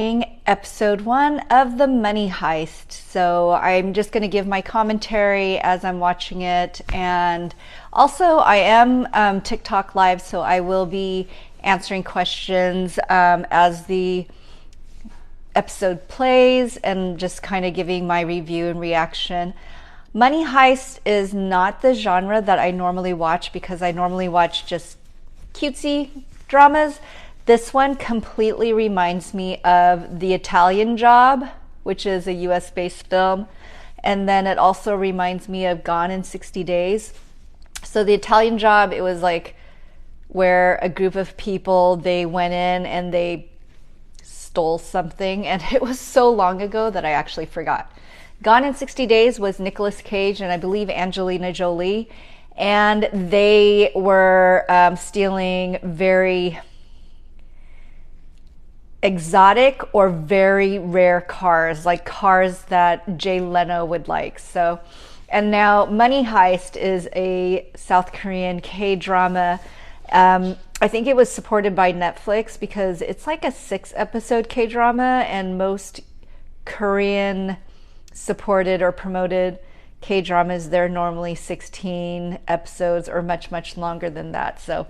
Episode 1 of the Money Heist. So I'm just going to give my commentary as I'm watching it, and also I am TikTok live, so I will be answering questions as the episode plays and just kind of giving my review and reaction. Money Heist is not the genre that I normally watch because I normally watch just cutesy dramas. This one completely reminds me of The Italian Job, which is a US based film. And then it also reminds me of Gone in 60 Days. So The Italian Job, it was like where a group of people, they went in and they stole something. And it was so long ago that I actually forgot. Gone in 60 Days was Nicolas Cage and I believe Angelina Jolie. And they were stealing very exotic or very rare cars, like cars that Jay Leno would like. So, and now Money Heist is a South Korean K-drama. I think it was supported by Netflix because it's like a 6-episode K-drama, and most Korean supported or promoted K-dramas, they're normally 16 episodes or much, much longer than that. So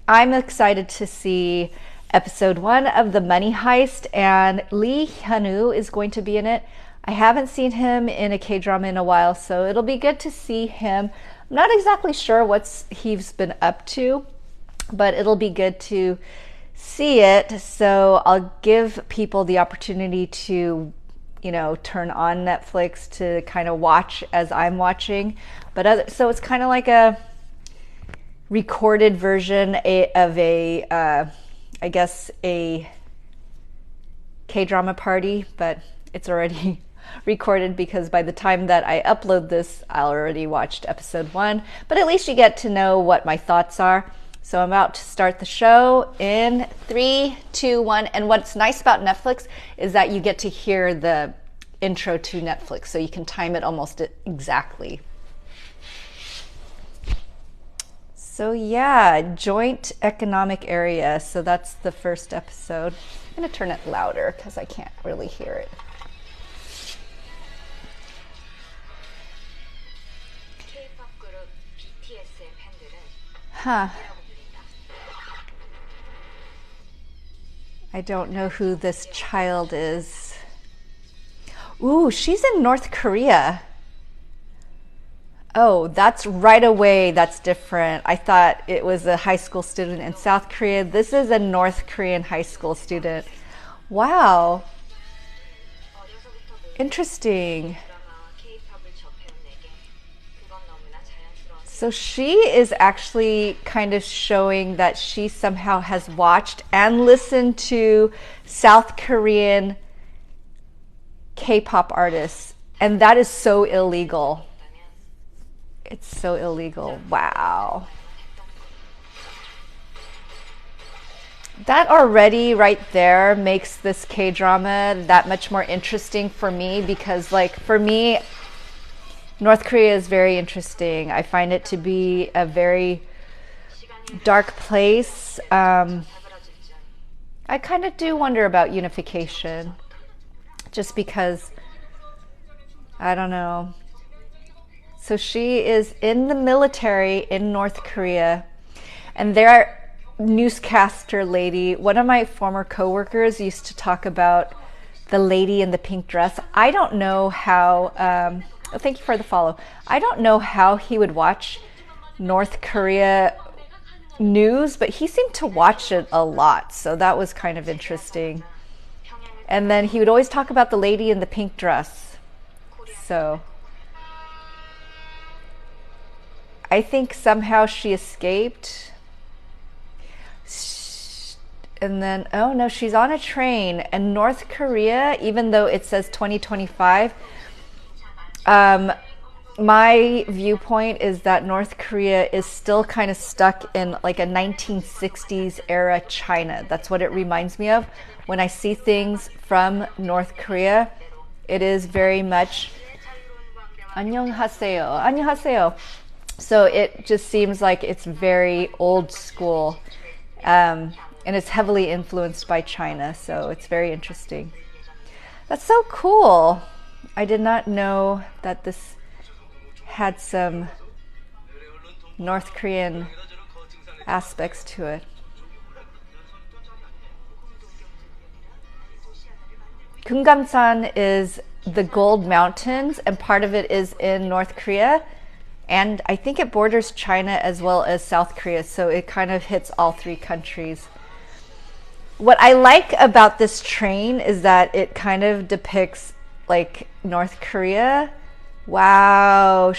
I'm excited to see Episode 1 of the Money Heist, and Lee Hyun-woo is going to be in it. I haven't seen him in a K-drama in a while, so it'll be good to see him. I'm not exactly sure what he's been up to, but it'll be good to see it. So I'll give people the opportunity to, turn on Netflix to kind of watch as I'm watching. So it's kind of like a recorded version of I guess a K-drama party, but it's already recorded because by the time that I upload this, I'll already watched episode 1. But at least you get to know what my thoughts are. So I'm about to start the show in 3, 2, 1. And what's nice about Netflix is that you get to hear the intro to Netflix, so you can time it almost exactly. So yeah, joint economic area. So that's the first episode. I'm going to turn it louder because I can't really hear it. Huh. I don't know who this child is. Ooh, she's in North Korea. Oh, that's right away. That's different. I thought it was a high school student in South Korea. This is a North Korean high school student. Wow. Interesting. So she is actually kind of showing that she somehow has watched and listened to South Korean K-pop artists. And that is so illegal. It's so illegal. Wow. That already right there makes this K-drama that much more interesting for me because, like, for me, North Korea is very interesting. I find it to be a very dark place. I kind of do wonder about unification just because, I don't know. So she is in the military in North Korea, and their newscaster lady, one of my former coworkers used to talk about the lady in the pink dress. I don't know how, thank you for the follow. I don't know how he would watch North Korea news, but he seemed to watch it a lot. So that was kind of interesting. And then he would always talk about the lady in the pink dress. So I think somehow she escaped. And then, oh no, she's on a train. And North Korea, even though it says 2025, my viewpoint is that North Korea is still kind of stuck in like a 1960s era China. That's what it reminds me of. When I see things from North Korea, it is very much 안녕하세요. 안녕하세요. So it just seems like it's very old school. And and it's heavily influenced by China, so it's very interesting. That's so cool. I did not know that this had some North Korean aspects to it. Kumgamsan is the Gold Mountains, and part of it is in North Korea. And I think it borders China as well as South Korea, so it kind of hits all three countries. What I like about this train is that it kind of depicts like North Korea. Wow,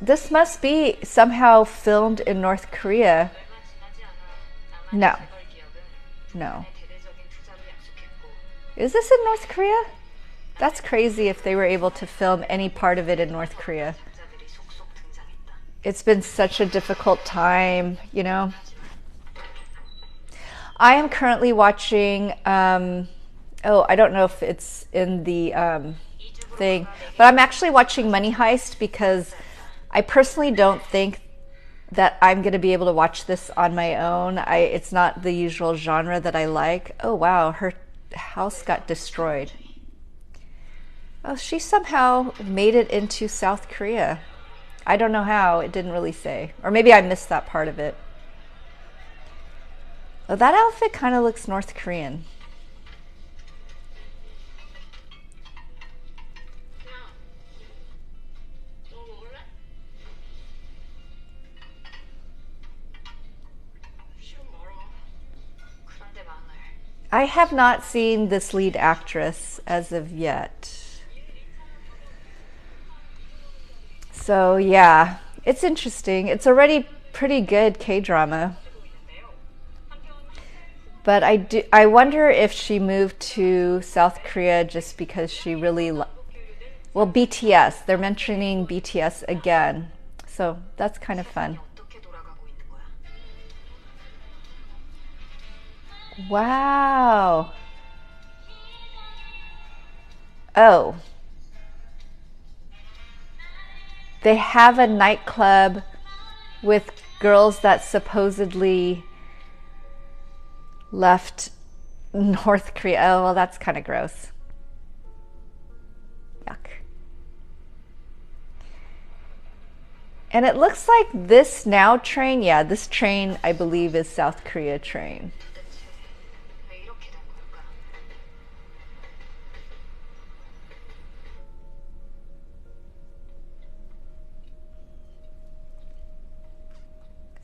this must be somehow filmed in North Korea. No. No. Is this in North Korea? That's crazy if they were able to film any part of it in North Korea. It's been such a difficult time, you know. I am currently watching, I don't know if it's in the thing, but I'm actually watching Money Heist because I personally don't think that I'm going to be able to watch this on my own. It's not the usual genre that I like. Oh, wow, her house got destroyed. Oh, she somehow made it into South Korea. I don't know how. It didn't really say. Or maybe I missed that part of it. Oh, that outfit kind of looks North Korean. I have not seen this lead actress as of yet. So yeah, it's interesting. It's already pretty good K-drama. But I wonder if she moved to South Korea just because she really well, BTS. They're mentioning BTS again. So that's kind of fun. Wow. Oh. They have a nightclub with girls that supposedly left North Korea. Oh, well, that's kind of gross. Yuck. And it looks like this now train, yeah, this train I believe is South Korea train.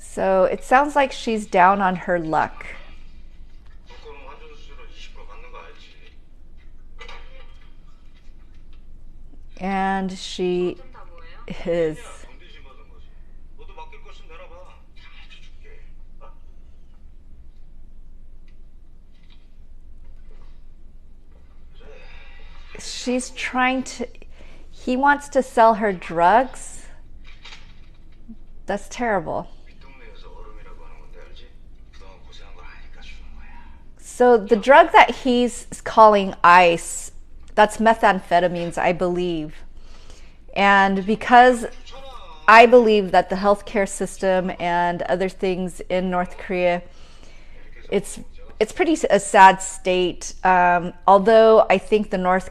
So it sounds like she's down on her luck. And she is. She's trying to. He wants to sell her drugs. That's terrible. So the drug that he's calling ice, that's methamphetamines, I believe. And because I believe that the healthcare system and other things in North Korea, it's pretty a sad state. Although I think the North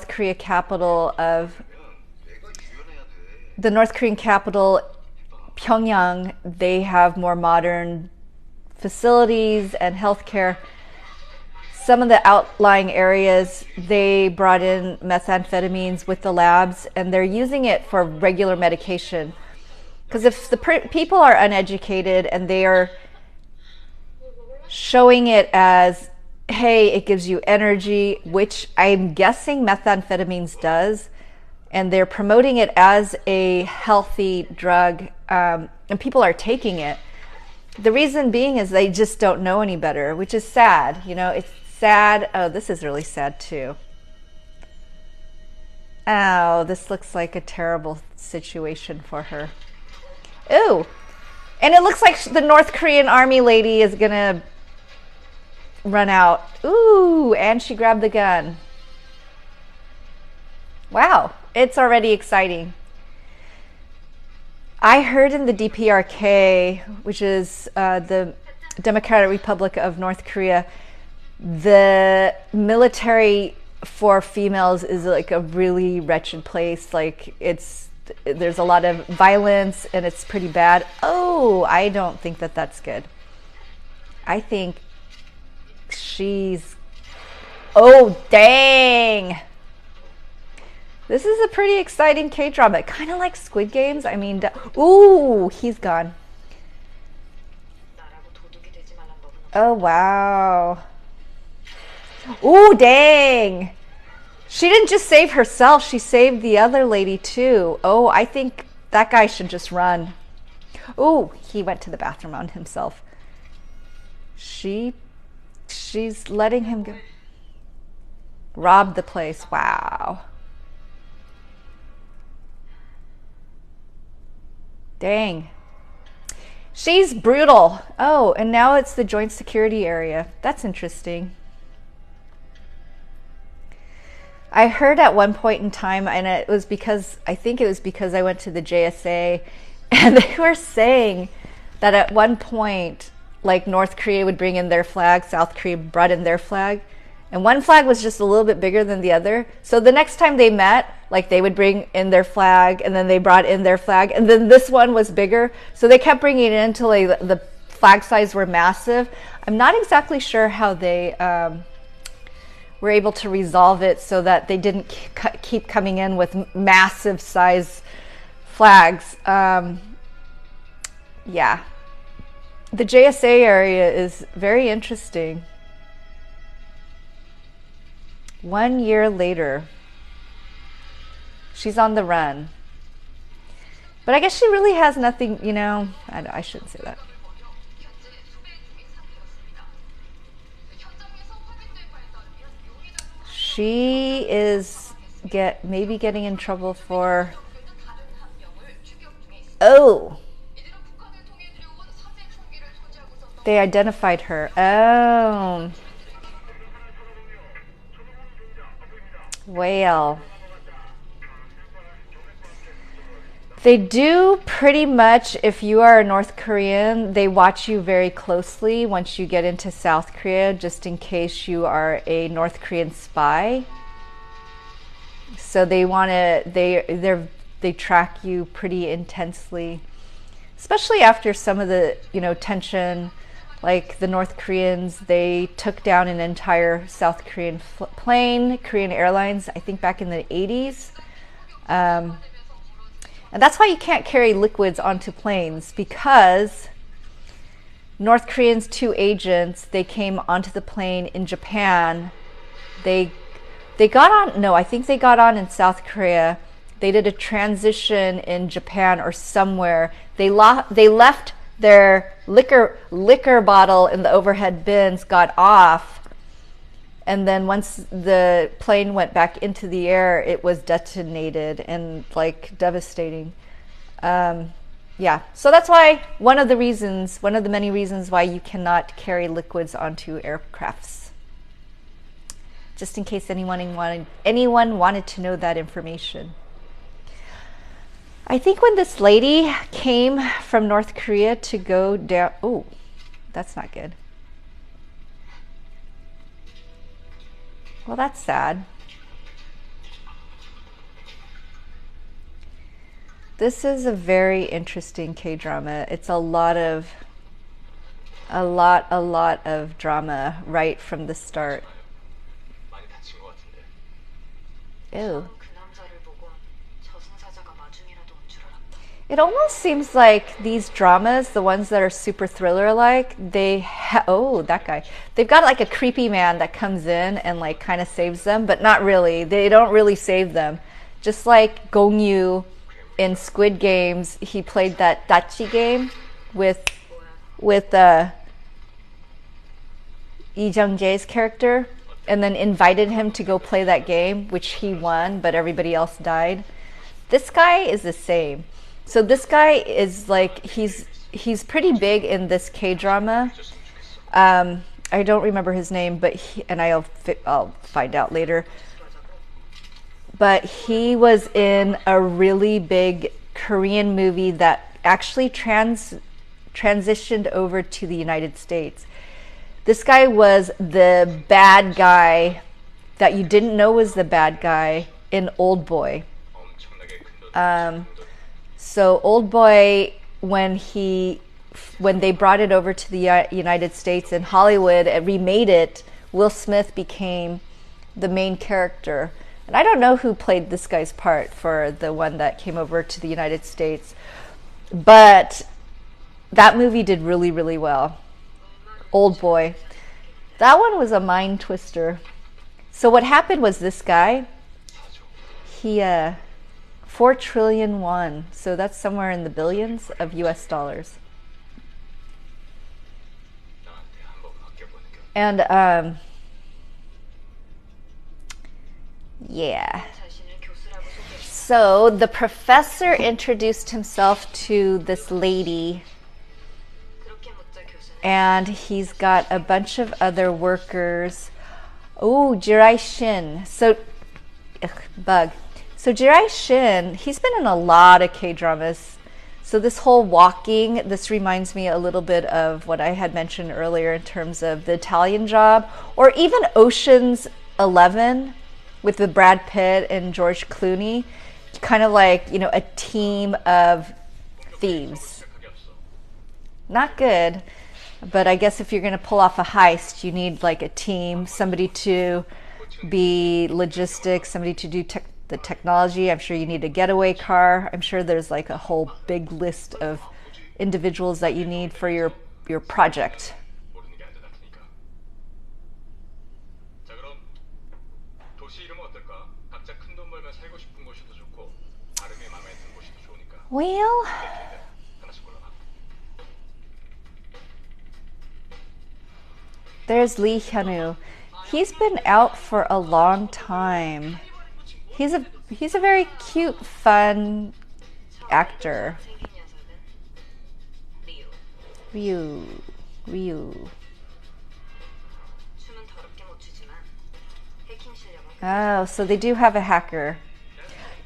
Korean capital, Pyongyang, they have more modern facilities and healthcare. Some of the outlying areas, they brought in methamphetamines with the labs, and they're using it for regular medication. Because if the people are uneducated and they are showing it as, hey, it gives you energy, which I'm guessing methamphetamines does, and they're promoting it as a healthy drug, and people are taking it. The reason being is they just don't know any better, which is sad. You know, it's sad. Oh, this is really sad too. Oh, this looks like a terrible situation for her. Ooh, and it looks like the North Korean army lady is gonna run out. Ooh, and she grabbed the gun. Wow, it's already exciting. I heard in the DPRK, which is the Democratic Republic of North Korea, the military for females is like a really wretched place. Like there's a lot of violence and it's pretty bad. Oh, I don't think that that's good. I think she's, oh dang. This is a pretty exciting K-drama. Kind of like Squid Games. I mean, ooh, he's gone. Oh, wow. Ooh, dang. She didn't just save herself. She saved the other lady, too. Oh, I think that guy should just run. Ooh, he went to the bathroom on himself. She's letting him go. Rob the place. Wow. Dang. She's brutal. Oh, and now it's the joint security area. That's interesting. I heard at one point in time, and it was because, I think it was because I went to the JSA, and they were saying that at one point, like North Korea would bring in their flag, South Korea brought in their flag, and one flag was just a little bit bigger than the other. So the next time they met, like they would bring in their flag, and then they brought in their flag, and then this one was bigger. So they kept bringing it in until like the flag size were massive. I'm not exactly sure how they were able to resolve it so that they didn't keep coming in with massive size flags. Yeah. The JSA area is very interesting. 1 year later, she's on the run. But I guess she really has nothing, you know, I shouldn't say that. She is maybe getting in trouble for, oh, they identified her. Oh. Well, they do pretty much, if you are a North Korean, they watch you very closely once you get into South Korea, just in case you are a North Korean spy. So they want to, they track you pretty intensely, especially after some of the, you know, tension. Like the North Koreans, they took down an entire South Korean plane, Korean Airlines, I think back in the 80s. And that's why you can't carry liquids onto planes, because North Koreans, 2 agents, they came onto the plane in Japan. They got on, no, I think they got on in South Korea. They did a transition in Japan or somewhere. They left their liquor bottle in the overhead bins, got off, and then once the plane went back into the air, it was detonated and like devastating. Yeah, so that's why one of the many reasons why you cannot carry liquids onto aircrafts. Just in case anyone wanted to know that information. I think when this lady came from North Korea to go down, oh, that's not good. Well, that's sad. This is a very interesting K-drama. It's a lot of drama right from the start. Ew. It almost seems like these dramas, the ones that are super thriller-like, oh, that guy. They've got like a creepy man that comes in and like kind of saves them, but not really. They don't really save them. Just like Gong Yoo in Squid Games, he played that dachi game with Lee Jung-jae's character, and then invited him to go play that game, which he won, but everybody else died. This guy is the same. So this guy is like, he's pretty big in this K-drama. I don't remember his name, but I'll find out later. But he was in a really big Korean movie that actually transitioned over to the United States. This guy was the bad guy that you didn't know was the bad guy in Old Boy. So Old Boy, when they brought it over to the United States in Hollywood and remade it, Will Smith became the main character. And I don't know who played this guy's part for the one that came over to the United States, but that movie did really, really well. Old Boy. That one was a mind twister. So what happened was this guy, he 4 trillion won. So that's somewhere in the billions of US dollars. And yeah. So the professor introduced himself to this lady, and he's got a bunch of other workers. Oh, Jirai Shin. So, bug. So Jirai Shin, he's been in a lot of K-dramas. So this whole walking, this reminds me a little bit of what I had mentioned earlier in terms of The Italian Job, or even Ocean's 11 with the Brad Pitt and George Clooney. Kind of like, you know, a team of thieves. Not good. But I guess if you're going to pull off a heist, you need like a team, somebody to be logistics, somebody to do the technology. I'm sure you need a getaway car. I'm sure there's like a whole big list of individuals that you need for your project. Well, there's Lee Hyun-woo. He's been out for a long time. He's a very cute, fun actor. Ryu. Oh, so they do have a hacker.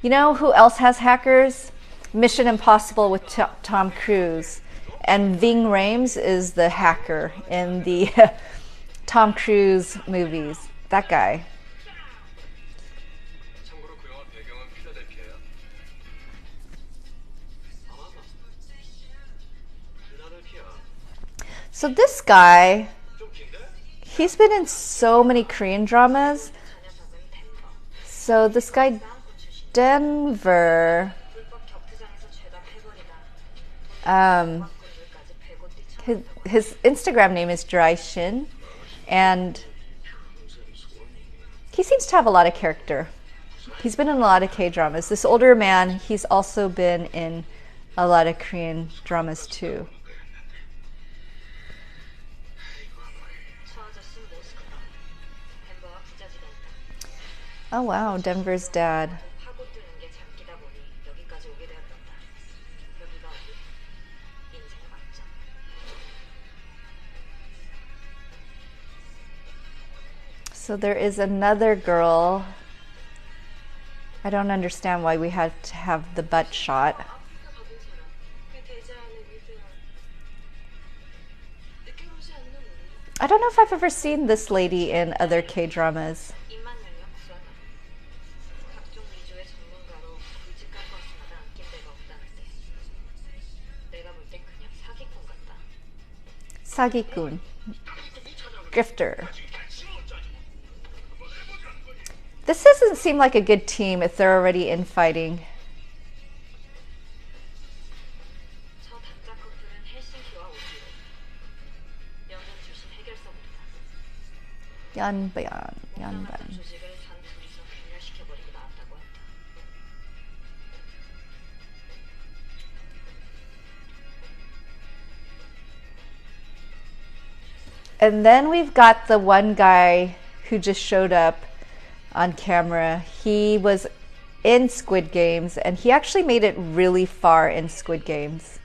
You know who else has hackers? Mission Impossible with Tom Cruise. And Ving Rhames is the hacker in the Tom Cruise movies. That guy. So this guy, he's been in so many Korean dramas. So this guy, Denver, his Instagram name is Dry Shin, and he seems to have a lot of character. He's been in a lot of K-dramas. This older man, he's also been in a lot of Korean dramas too. Oh wow, Denver's dad. So there is another girl. I don't understand why we had to have the butt shot. I don't know if I've ever seen this lady in other K-dramas. Sagi-kun. Grifter. This doesn't seem like a good team if they're already infighting. Yanban. And then we've got the one guy who just showed up on camera. He was in Squid Games, and he actually made it really far in Squid Games.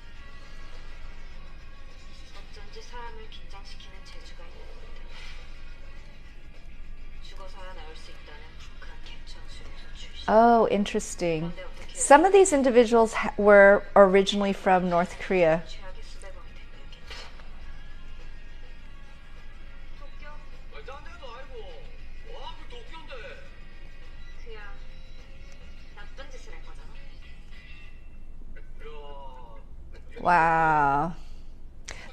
Oh, interesting. Some of these individuals were originally from North Korea. Wow.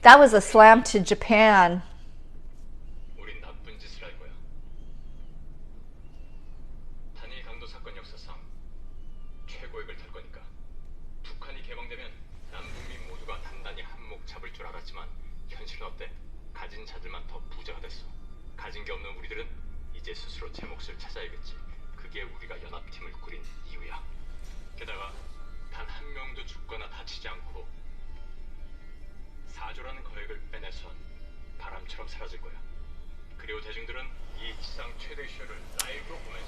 That was a slam to Japan.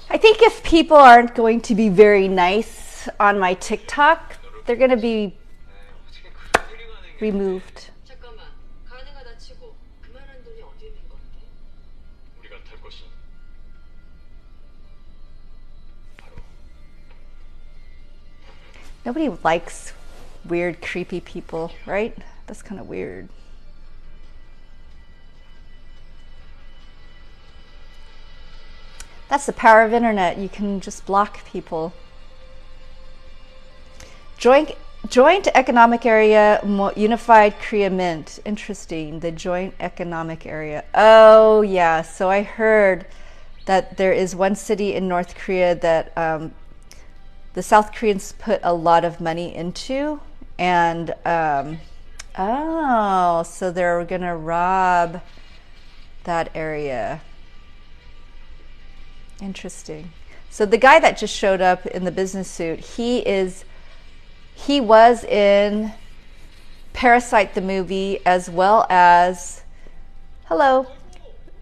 I think if people aren't going to be very nice on my TikTok, they're going to be removed. Nobody likes weird, creepy people, right? That's kind of weird. That's the power of internet. You can just block people. Joint Economic Area, Unified Korea Mint. Interesting. The Joint Economic Area. Oh, yeah. So I heard that there is one city in North Korea that the South Koreans put a lot of money into. And, oh, so they're going to rob that area. Interesting. So the guy that just showed up in the business suit, he was in Parasite the movie, as well as, hello,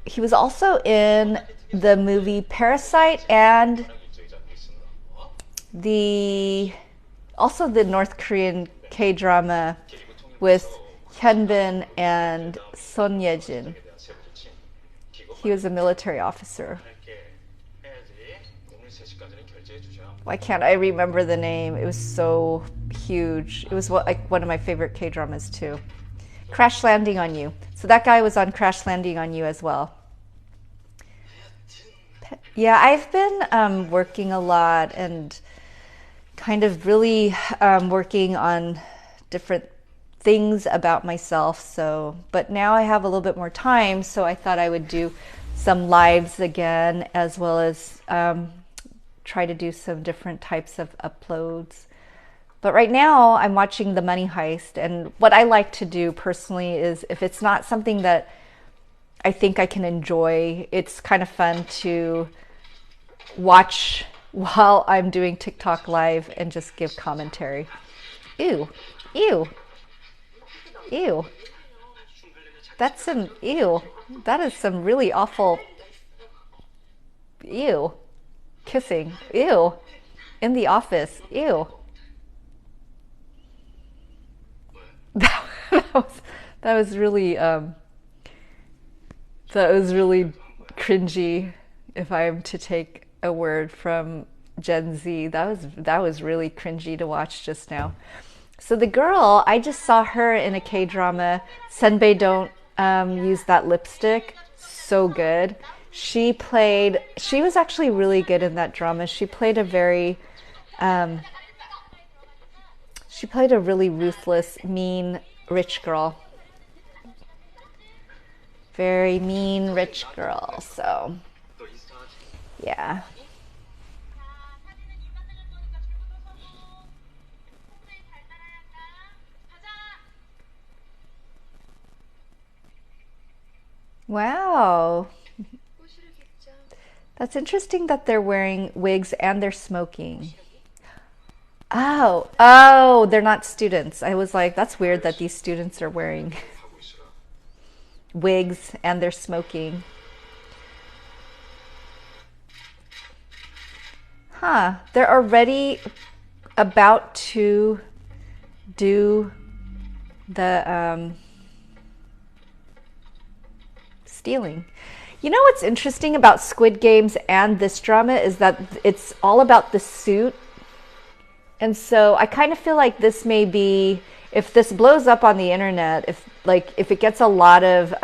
he was also in the movie Parasite and the North Korean K-drama with Hyunbin and Son Ye-jin. He was a military officer. Why can't I remember the name? It was so huge. It was like one of my favorite K-dramas too. Crash Landing on You. So that guy was on Crash Landing on You as well. Yeah, I've been working a lot and kind of really working on different things about myself. So, but now I have a little bit more time, so I thought I would do some lives again, as well as try to do some different types of uploads. But right now I'm watching the Money Heist, and what I like to do personally is, if it's not something that I think I can enjoy, it's kind of fun to watch while I'm doing TikTok live and just give commentary. Ew, ew, ew. That's some, ew. That is some really awful, ew. Kissing, ew. In the office, ew. That was really cringy. If I am to take a word from Gen Z, that was really cringy to watch just now. So the girl, I just saw her in a K-drama, Senbei Don't Use That Lipstick. So good. She was actually really good in that drama. She played a really ruthless, mean, rich girl. Very mean, rich girl. So, yeah. Wow. That's interesting that they're wearing wigs and they're smoking. Oh, they're not students. I was like, that's weird that these students are wearing wigs and they're smoking. Huh, they're already about to do the stealing. You know what's interesting about Squid Games and this drama is that it's all about the suit. And so I kind of feel like this may be, if this blows up on the internet, if it gets a lot of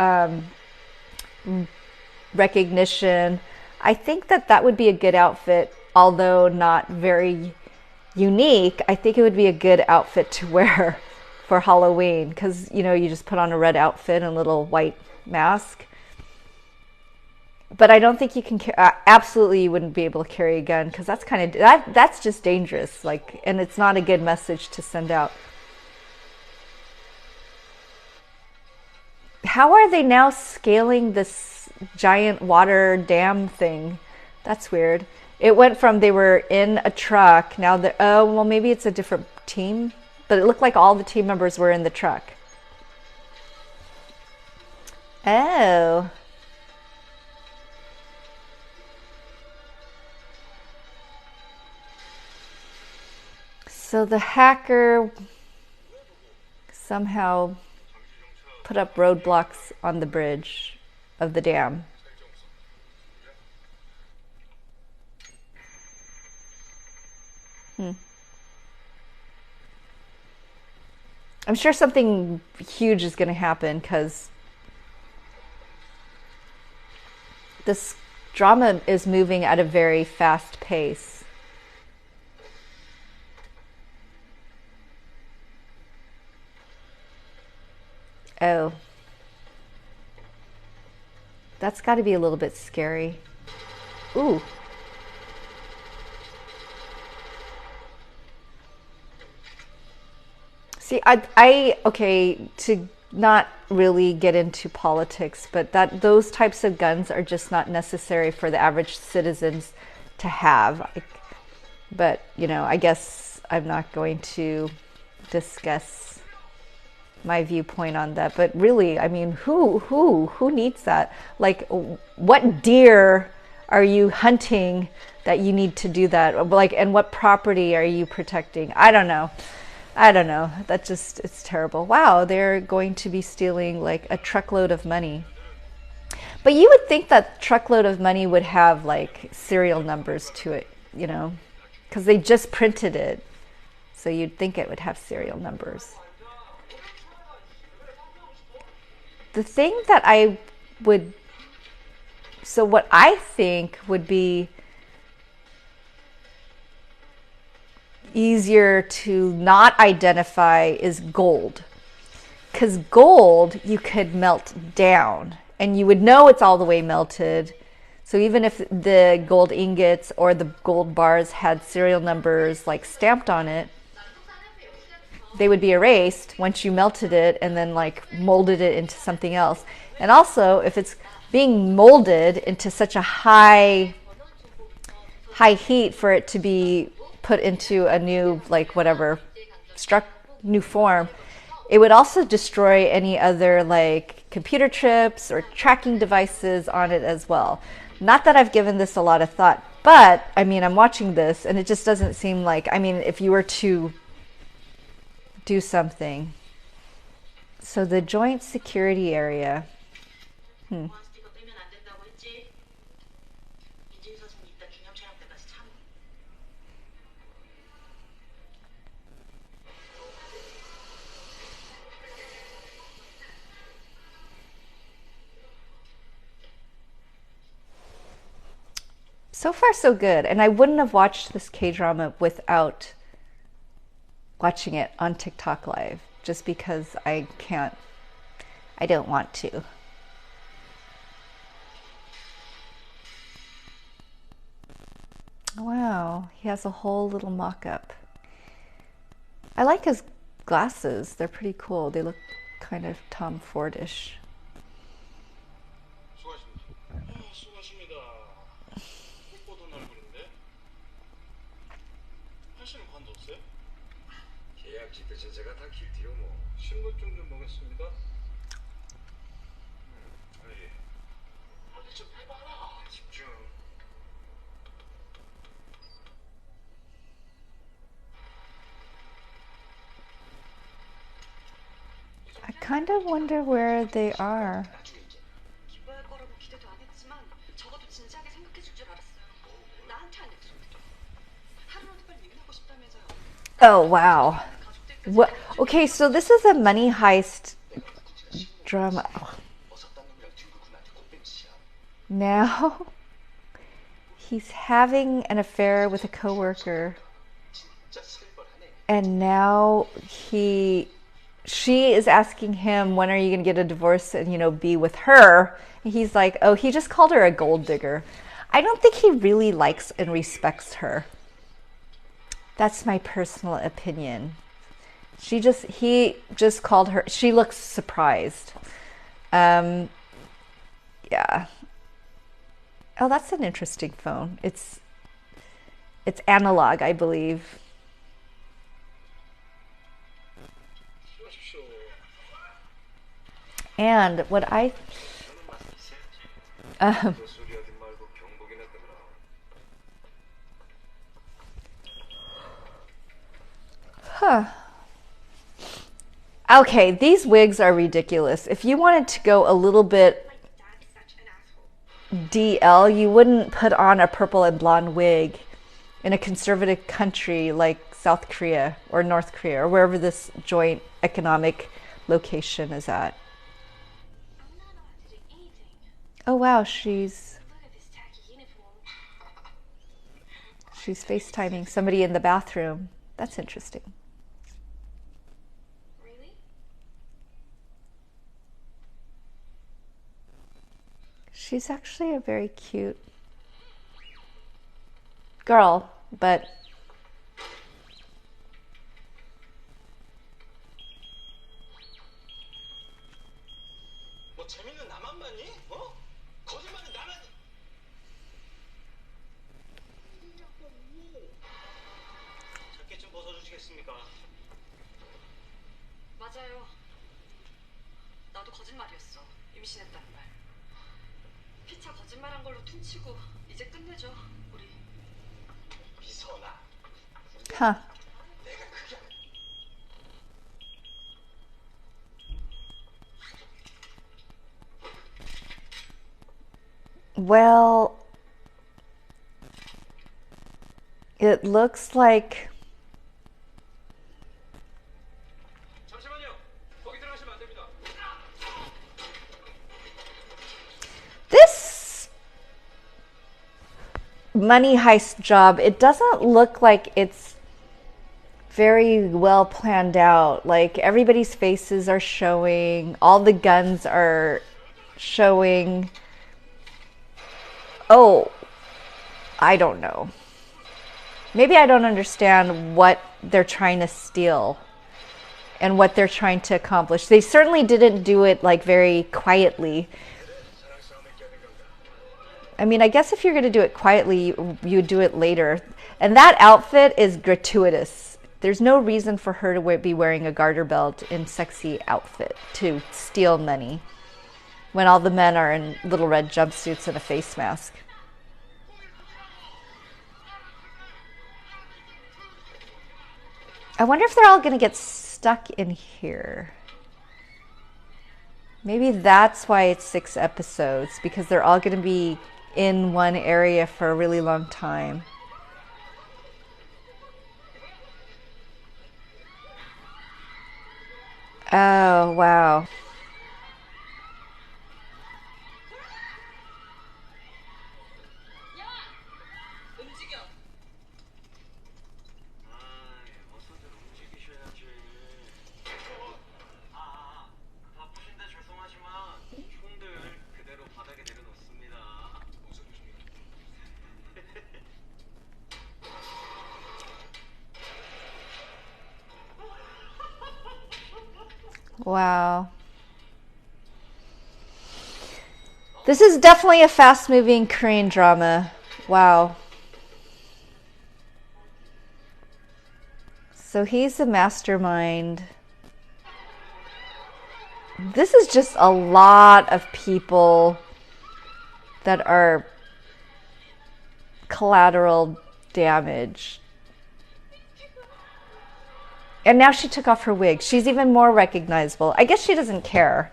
recognition, I think that that would be a good outfit, although not very unique. I think it would be a good outfit to wear for Halloween because, you know, you just put on a red outfit and a little white mask. But I don't think you can absolutely you wouldn't be able to carry a gun because that's kind of that's just dangerous, like, and it's not a good message to send out. How are they now scaling this giant water dam thing? That's weird. It went from they were in a truck, now they're, oh, well, maybe it's a different team, but it looked like all the team members were in the truck. Oh. So the hacker somehow put up roadblocks on the bridge of the dam. I'm sure something huge is going to happen because this drama is moving at a very fast pace. Oh, that's got to be a little bit scary. Ooh. See, okay, to not really get into politics, but that those types of guns are just not necessary for the average citizens to have. But, you know, I guess I'm not going to discuss my viewpoint on that. But really, I mean, who needs that? Like, what deer are you hunting that you need to do that? Like, and what property are you protecting? I don't know. I don't know. That just, it's terrible. Wow, they're going to be stealing like a truckload of money. But you would think that truckload of money would have like serial numbers to it, you know, because they just printed it. So you'd think it would have serial numbers. The thing that I would, so what I think would be easier to not identify is gold. Because gold you could melt down and you would know it's all the way melted. So even if the gold ingots or the gold bars had serial numbers like stamped on it, they would be erased once you melted it and then like molded it into something else. And also if it's being molded into such a high heat for it to be put into a new, like, whatever, new form, it would also destroy any other like computer chips or tracking devices on it as well. Not that I've given this a lot of thought, but I mean, I'm watching this and it just doesn't seem like, I mean, if you were to do something. So the joint security area. So far, so good. And I wouldn't have watched this K-drama without watching it on TikTok Live, just because I don't want to. Wow, he has a whole little mock-up. I like his glasses. They're pretty cool. They look kind of Tom Fordish. I kind of wonder where they are. Oh, wow. What? Okay, so this is a money heist drama. Oh, now he's having an affair with a coworker, and now she is asking him, when are you going to get a divorce and be with her? And he's like, oh, he just called her a gold digger. I don't think he really likes and respects her. That's my personal opinion. He just called her. She looks surprised. Um, yeah. Oh, that's an interesting phone. It's analog, I believe. And what I um, huh. Okay, these wigs are ridiculous. If you wanted to go a little bit DL, you wouldn't put on a purple and blonde wig in a conservative country like South Korea or North Korea or wherever this joint economic location is at. Oh wow, she's FaceTiming somebody in the bathroom. That's interesting. She's actually a very cute girl, but huh. Well, it looks like this money heist job, it doesn't look like it's very well planned out. Like everybody's faces are showing, all the guns are showing. Oh, I don't know. Maybe I don't understand what they're trying to steal and what they're trying to accomplish. They certainly didn't do it like very quietly. I mean, I guess if you're going to do it quietly, you do it later. And that outfit is gratuitous. There's no reason for her to be wearing a garter belt in sexy outfit to steal money when all the men are in little red jumpsuits and a face mask. I wonder if they're all going to get stuck in here. Maybe that's why it's 6 episodes, because they're all going to be in one area for a really long time. Oh, wow. Wow. This is definitely a fast-moving Korean drama. Wow. So he's the mastermind. This is just a lot of people that are collateral damage. And now she took off her wig. She's even more recognizable. I guess she doesn't care.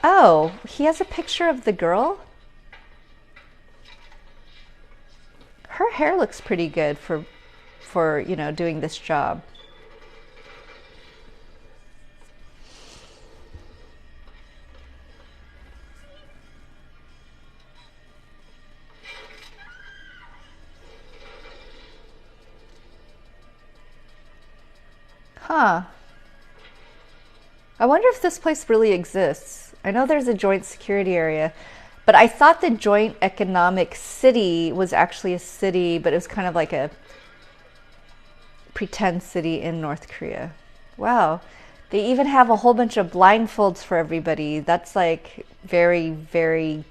Oh, he has a picture of the girl? Her hair looks pretty good for for, doing this job. Huh. I wonder if this place really exists. I know there's a joint security area, but I thought the joint economic city was actually a city, but it was kind of like a pretend city in North Korea. Wow. They even have a whole bunch of blindfolds for everybody. That's like very, very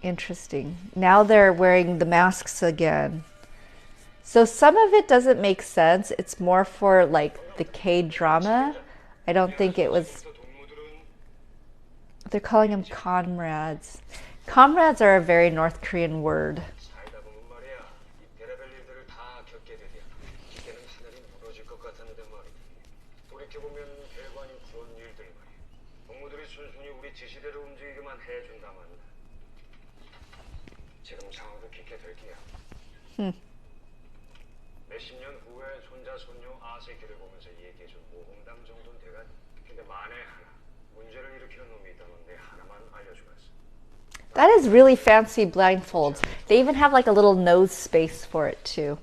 interesting. Now they're wearing the masks again. So some of it doesn't make sense. It's more for like the K-drama. I don't think it was. They're calling them comrades. Comrades are a very North Korean word. Hmm. That is really fancy blindfolds. They even have like a little nose space for it too.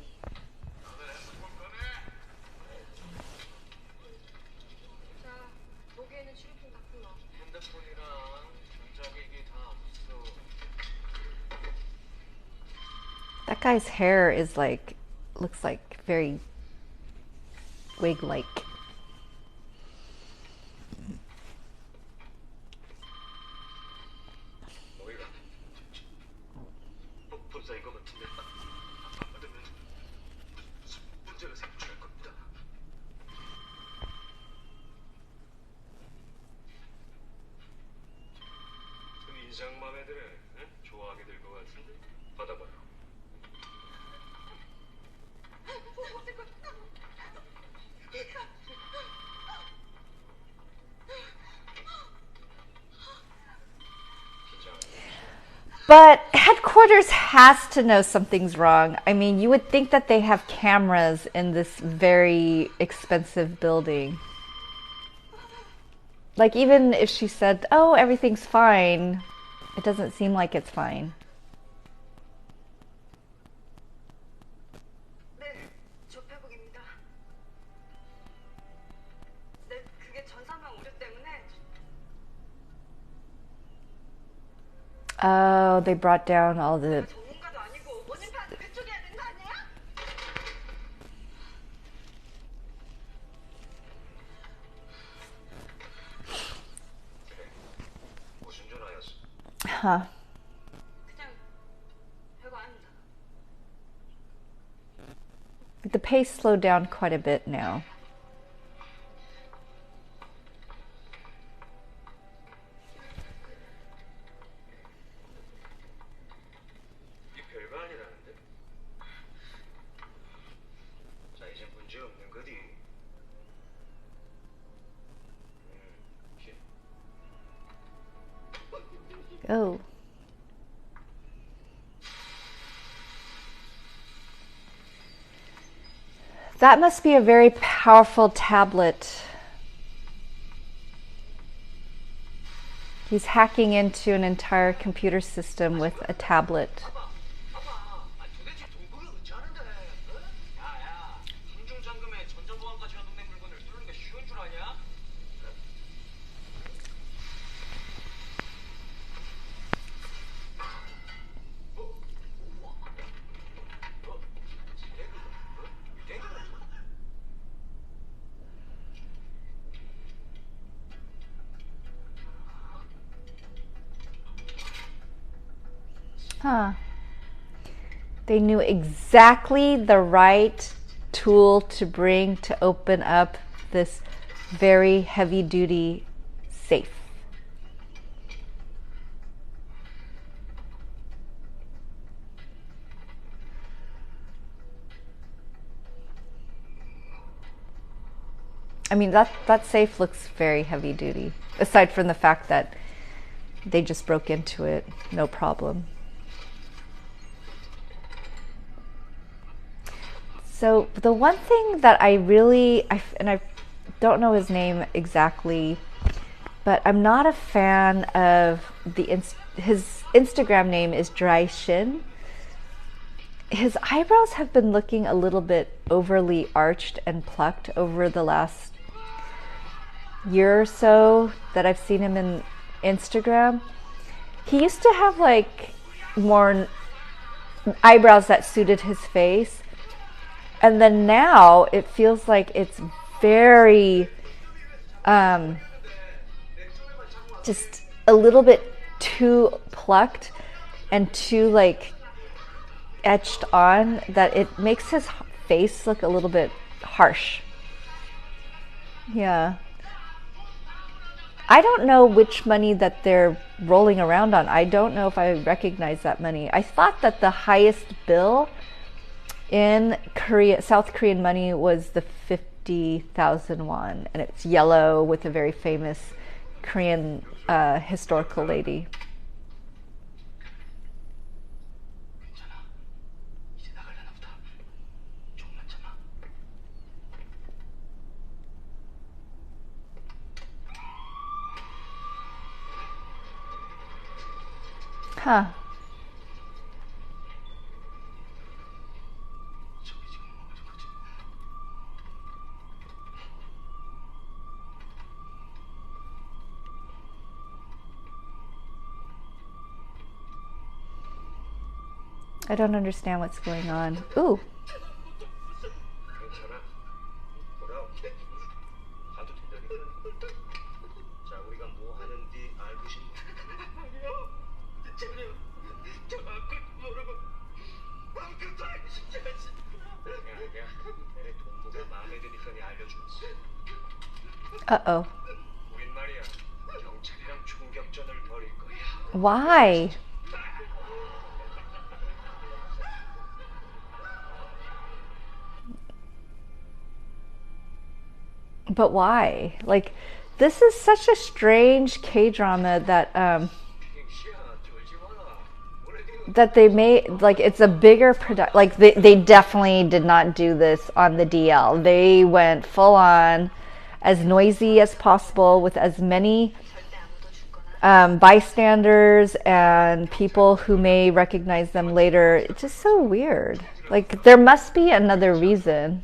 That guy's hair is like, looks like very wig-like. But headquarters has to know something's wrong. I mean, you would think that they have cameras in this very expensive building. Like, even if she said, oh, everything's fine, it doesn't seem like it's fine. Oh, they brought down all the... Huh. The pace slowed down quite a bit now. Oh. That must be a very powerful tablet. He's hacking into an entire computer system with a tablet. Huh. They knew exactly the right tool to bring to open up this very heavy-duty safe. I mean, that safe looks very heavy-duty, aside from the fact that they just broke into it, no problem. So the one thing that I don't know his name exactly, but I'm not a fan of his Instagram name is Dry Shin. His eyebrows have been looking a little bit overly arched and plucked over the last year or so that I've seen him in Instagram. He used to have like more eyebrows that suited his face, and then now it feels like it's very just a little bit too plucked and too like etched on, that it makes his face look a little bit harsh. Yeah. I don't know which money that they're rolling around on. I don't know if I recognize that money. I thought that the highest bill in South Korean money was the 50,000 won, and it's yellow with a very famous Korean historical lady. Huh. I don't understand what's going on. Ooh. Uh-oh. Why? But why? Like, this is such a strange K-drama that they made, like, it's a bigger product. Like, they definitely did not do this on the DL. They went full on, as noisy as possible, with as many bystanders and people who may recognize them later. It's just so weird. Like, there must be another reason.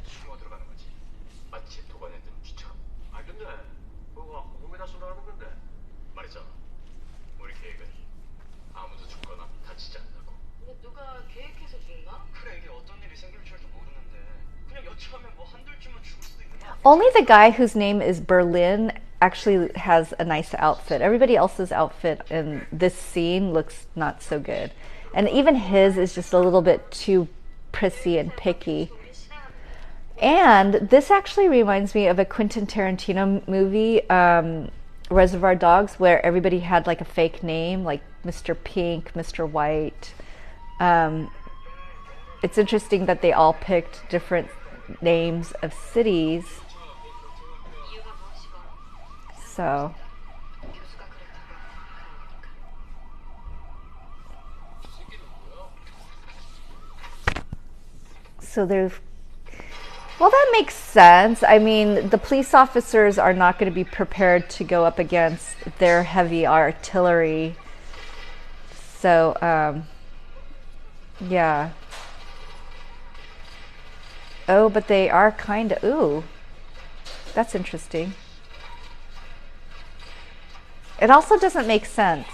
Only the guy whose name is Berlin actually has a nice outfit. Everybody else's outfit in this scene looks not so good. And even his is just a little bit too prissy and picky. And this actually reminds me of a Quentin Tarantino movie, Reservoir Dogs, where everybody had like a fake name, like Mr. Pink, Mr. White. It's interesting that they all picked different names of cities. So there's, well, that makes sense. I mean, the police officers are not going to be prepared to go up against their heavy artillery. So, yeah. Oh, but they are kind of, ooh, that's interesting. It also doesn't make sense.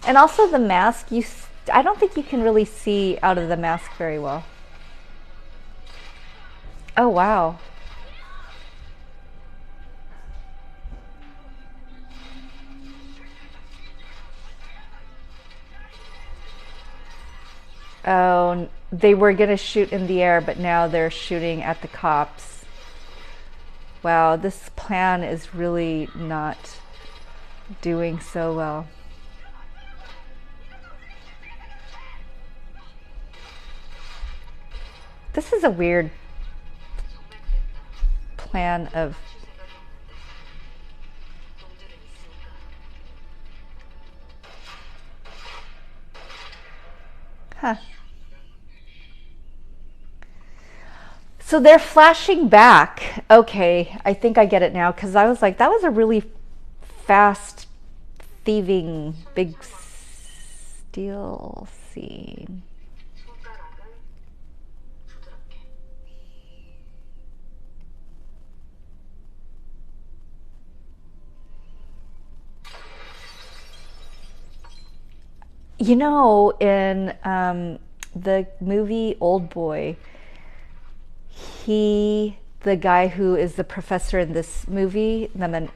And also the mask, I don't think you can really see out of the mask very well. Oh, wow. Oh, they were going to shoot in the air, but now they're shooting at the cops. Wow, this plan is really not doing so well. This is a weird plan of... Huh. So they're flashing back. Okay, I think I get it now because I was like, that was a really fast thieving big steal scene. You know, in the movie Old Boy, the guy who is the professor in this movie,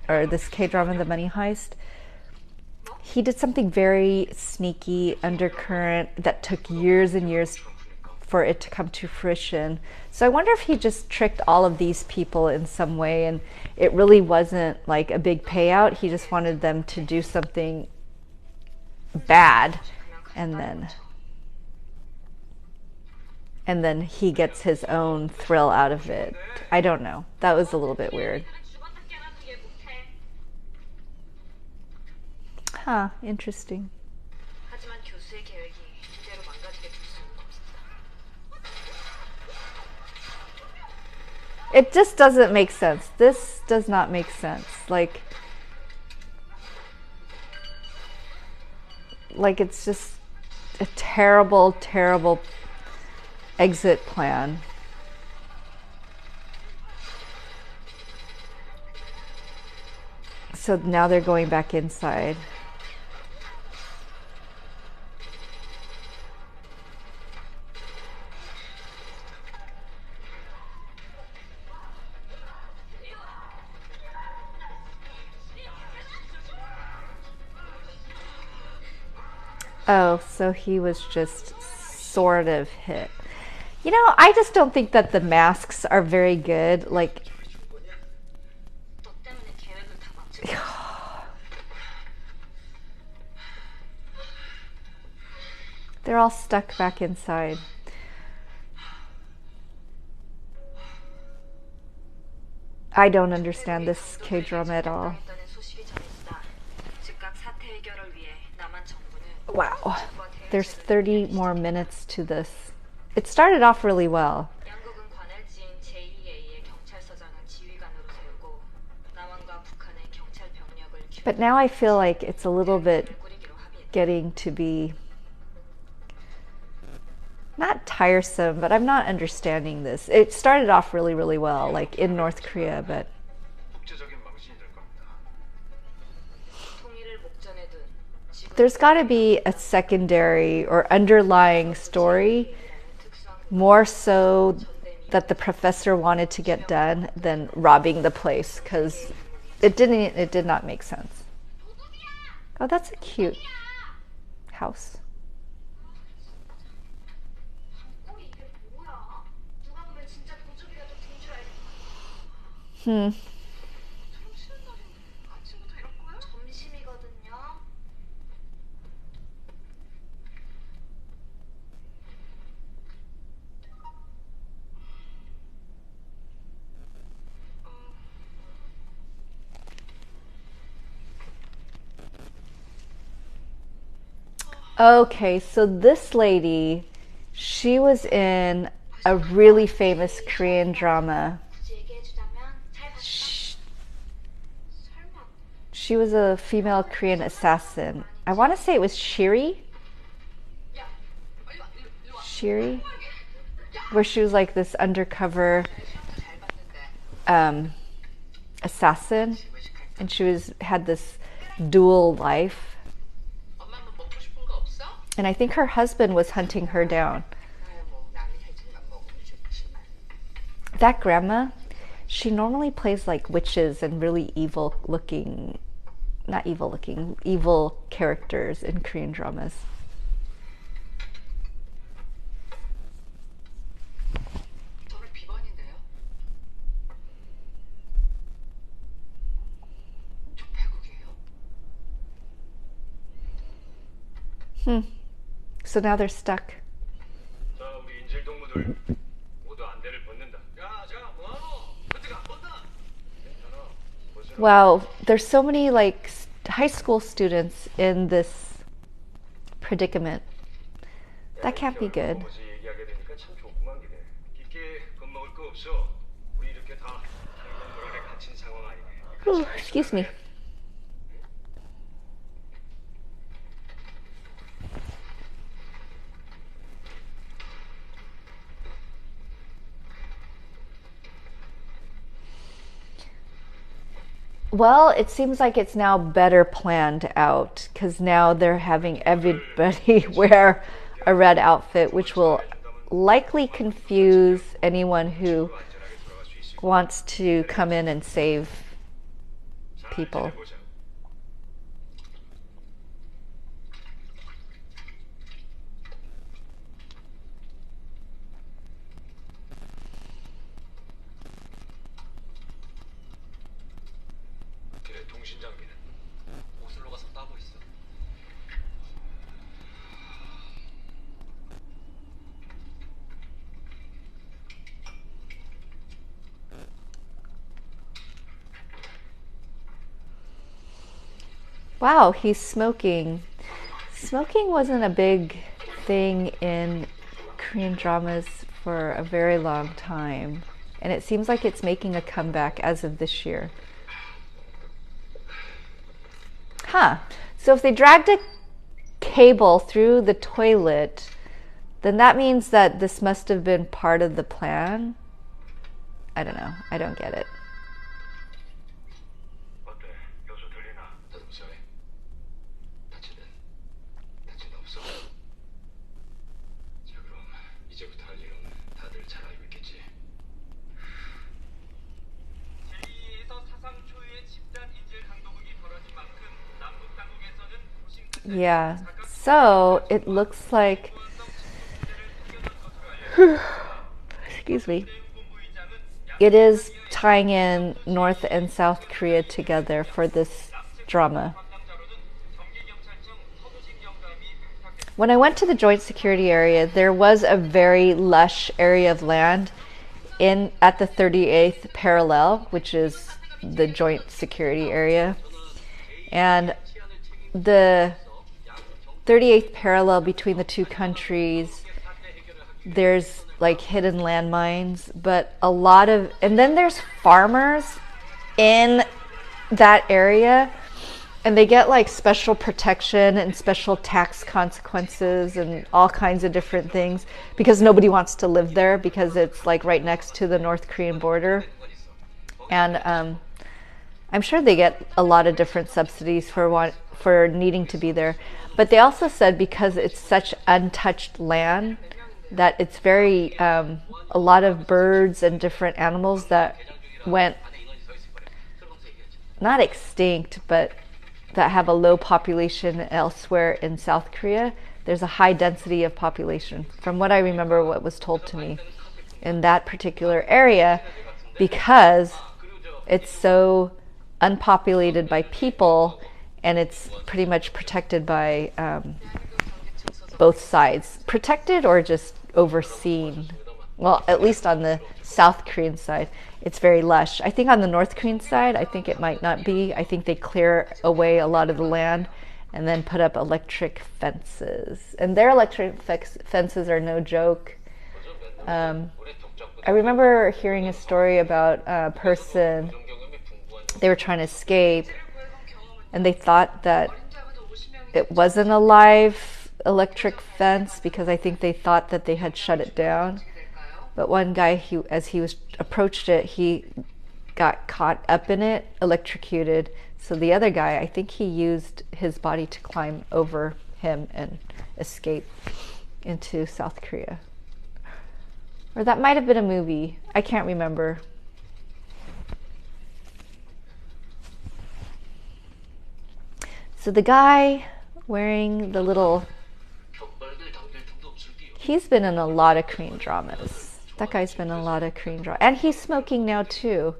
or this K drama, The Money Heist, he did something very sneaky, undercurrent, that took years and years for it to come to fruition. So I wonder if he just tricked all of these people in some way and it really wasn't like a big payout. He just wanted them to do something bad and then he gets his own thrill out of it. I don't know. That was a little bit weird. Huh, interesting. It just doesn't make sense. This does not make sense. Like it's just a terrible, terrible exit plan. So now they're going back inside. Oh, so he was just sort of hit. You know, I just don't think that the masks are very good. Like, they're all stuck back inside. I don't understand this K drama at all. Wow. There's 30 more minutes to this. It started off really well. But now I feel like it's a little bit getting to be not tiresome, but I'm not understanding this. It started off really, really well, like in North Korea, but there's got to be a secondary or underlying story, more so that the professor wanted to get done than robbing the place, because it did not make sense. Oh, that's a cute house. Hmm. Okay, so this lady, she was in a really famous Korean drama. She was a female Korean assassin. I want to say it was Shiri, where she was like this undercover assassin, and had this dual life. And I think her husband was hunting her down. That grandma, she normally plays like witches and really evil looking, not evil looking, evil characters in Korean dramas. So now they're stuck. Wow, there's so many like high school students in this predicament. That can't be good. Ooh, excuse me. Well, it seems like it's now better planned out because now they're having everybody wear a red outfit, which will likely confuse anyone who wants to come in and save people. Wow, he's smoking. Smoking wasn't a big thing in Korean dramas for a very long time, and it seems like it's making a comeback as of this year. Huh. So if they dragged a cable through the toilet, then that means that this must have been part of the plan. I don't know. I don't get it. Yeah, so it looks like, excuse me, it is tying in North and South Korea together for this drama. When I went to the joint security area, there was a very lush area of land in at the 38th parallel, which is the joint security area. And the 38th parallel between the two countries, there's like hidden landmines, but a lot of, and then there's farmers in that area, and they get like special protection and special tax consequences and all kinds of different things because nobody wants to live there because it's like right next to the North Korean border. And I'm sure they get a lot of different subsidies for needing to be there. But they also said because it's such untouched land that it's very, a lot of birds and different animals that went, not extinct, but that have a low population elsewhere in South Korea. There's a high density of population, from what I remember what was told to me, in that particular area because it's so unpopulated by people and it's pretty much protected by both sides. Protected or just overseen. Well, at least on the South Korean side, it's very lush. I think on the North Korean side, I think it might not be. I think they clear away a lot of the land and then put up electric fences. And their electric fences are no joke. I remember hearing a story about a person, they were trying to escape, and they thought that it wasn't a live electric fence because I think they thought that they had shut it down. But one guy, as he was approached it, he got caught up in it, electrocuted. So the other guy, I think he used his body to climb over him and escape into South Korea. Or that might have been a movie. I can't remember. So the guy wearing the little, he's been in a lot of Korean dramas. That guy's been in a lot of Korean dramas. And he's smoking now too.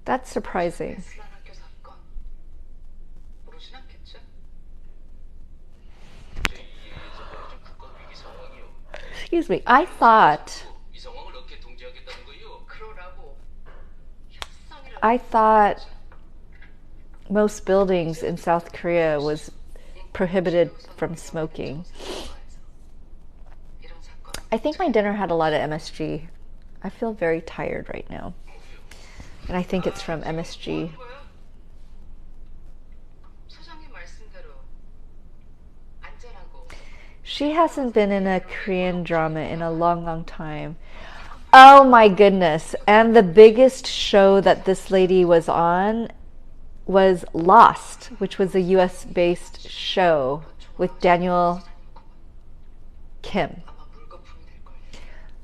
That's surprising. Excuse me, I thought most buildings in South Korea was prohibited from smoking. I think my dinner had a lot of MSG. I feel very tired right now. And I think it's from MSG. She hasn't been in a Korean drama in a long, long time. Oh my goodness. And the biggest show that this lady was on was Lost, which was a US based show with Daniel Kim.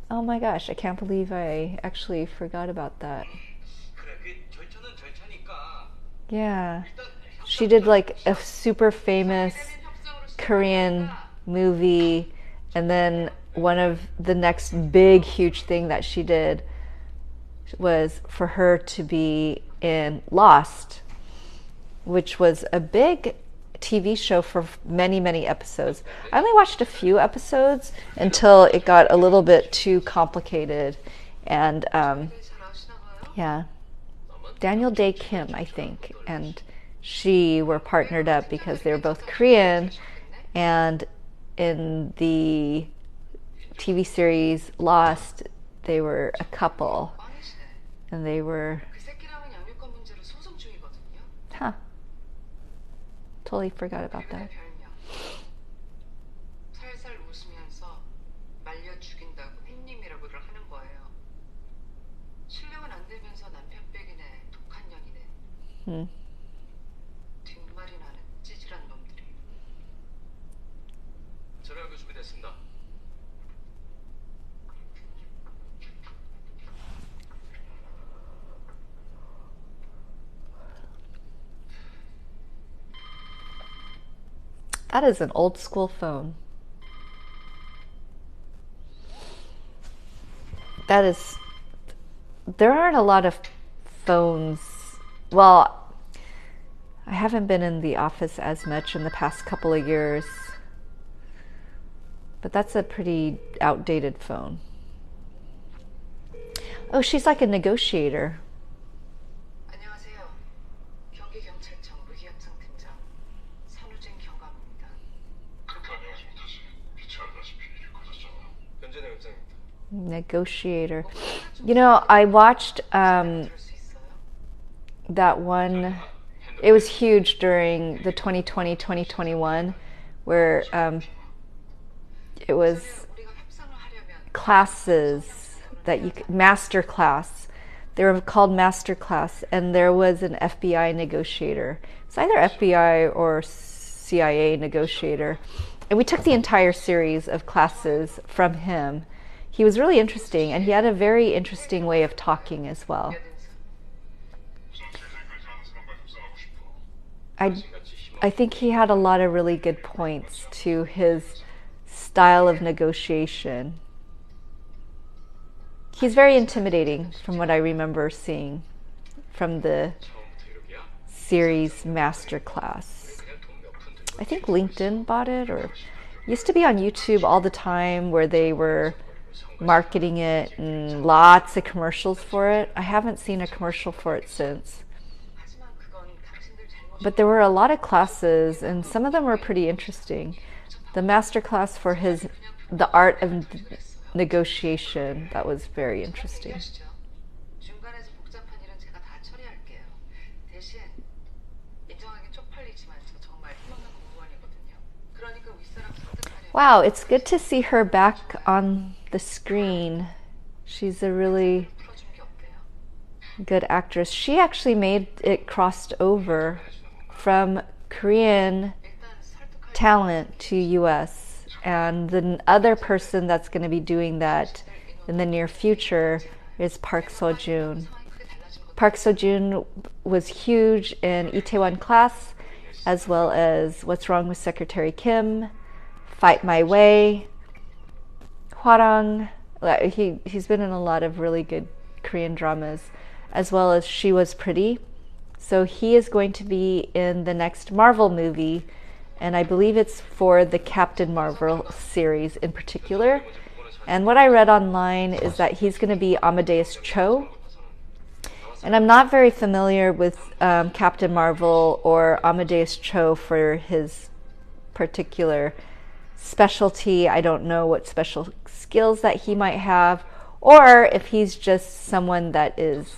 Oh my gosh, I can't believe I actually forgot about that. Yeah. She did like a super famous Korean movie, and then one of the next big huge thing that she did was for her to be in Lost, which was a big TV show for many, many episodes. I only watched a few episodes until it got a little bit too complicated. And yeah, Daniel Day Kim, I think, and she were partnered up because they were both Korean. And in the TV series Lost, they were a couple. And they were... Huh. Totally forgot about that. Hmm. That is an old school phone. That is... There aren't a lot of phones. Well, I haven't been in the office as much in the past couple of years. But that's a pretty outdated phone. Oh, she's like a negotiator. Negotiator. You know, I watched that one. It was huge during the 2020-2021, where it was classes that you could, master class. They were called master class, and there was an FBI negotiator. It's either FBI or CIA negotiator, and we took the entire series of classes from him. He was really interesting, and he had a very interesting way of talking as well. I think he had a lot of really good points to his style of negotiation. He's very intimidating from what I remember seeing from the series Masterclass. I think LinkedIn bought it, or used to be on YouTube all the time where they were marketing it and lots of commercials for it. I haven't seen a commercial for it since. But there were a lot of classes, and some of them were pretty interesting. The master class for the art of negotiation, that was very interesting. Wow, it's good to see her back on the screen. She's a really good actress. She actually made it crossed over from Korean talent to US, and the other person that's going to be doing that in the near future is Park Seo-joon. Park Seo-joon was huge in Itaewon Class, as well as What's Wrong with Secretary Kim, Fight My Way, Hwarang. He's been in a lot of really good Korean dramas, as well as She Was Pretty. So he is going to be in the next Marvel movie, and I believe it's for the Captain Marvel series in particular. And what I read online is that he's going to be Amadeus Cho. And I'm not very familiar with Captain Marvel or Amadeus Cho for his particular specialty. I don't know what special skills that he might have, or if he's just someone that is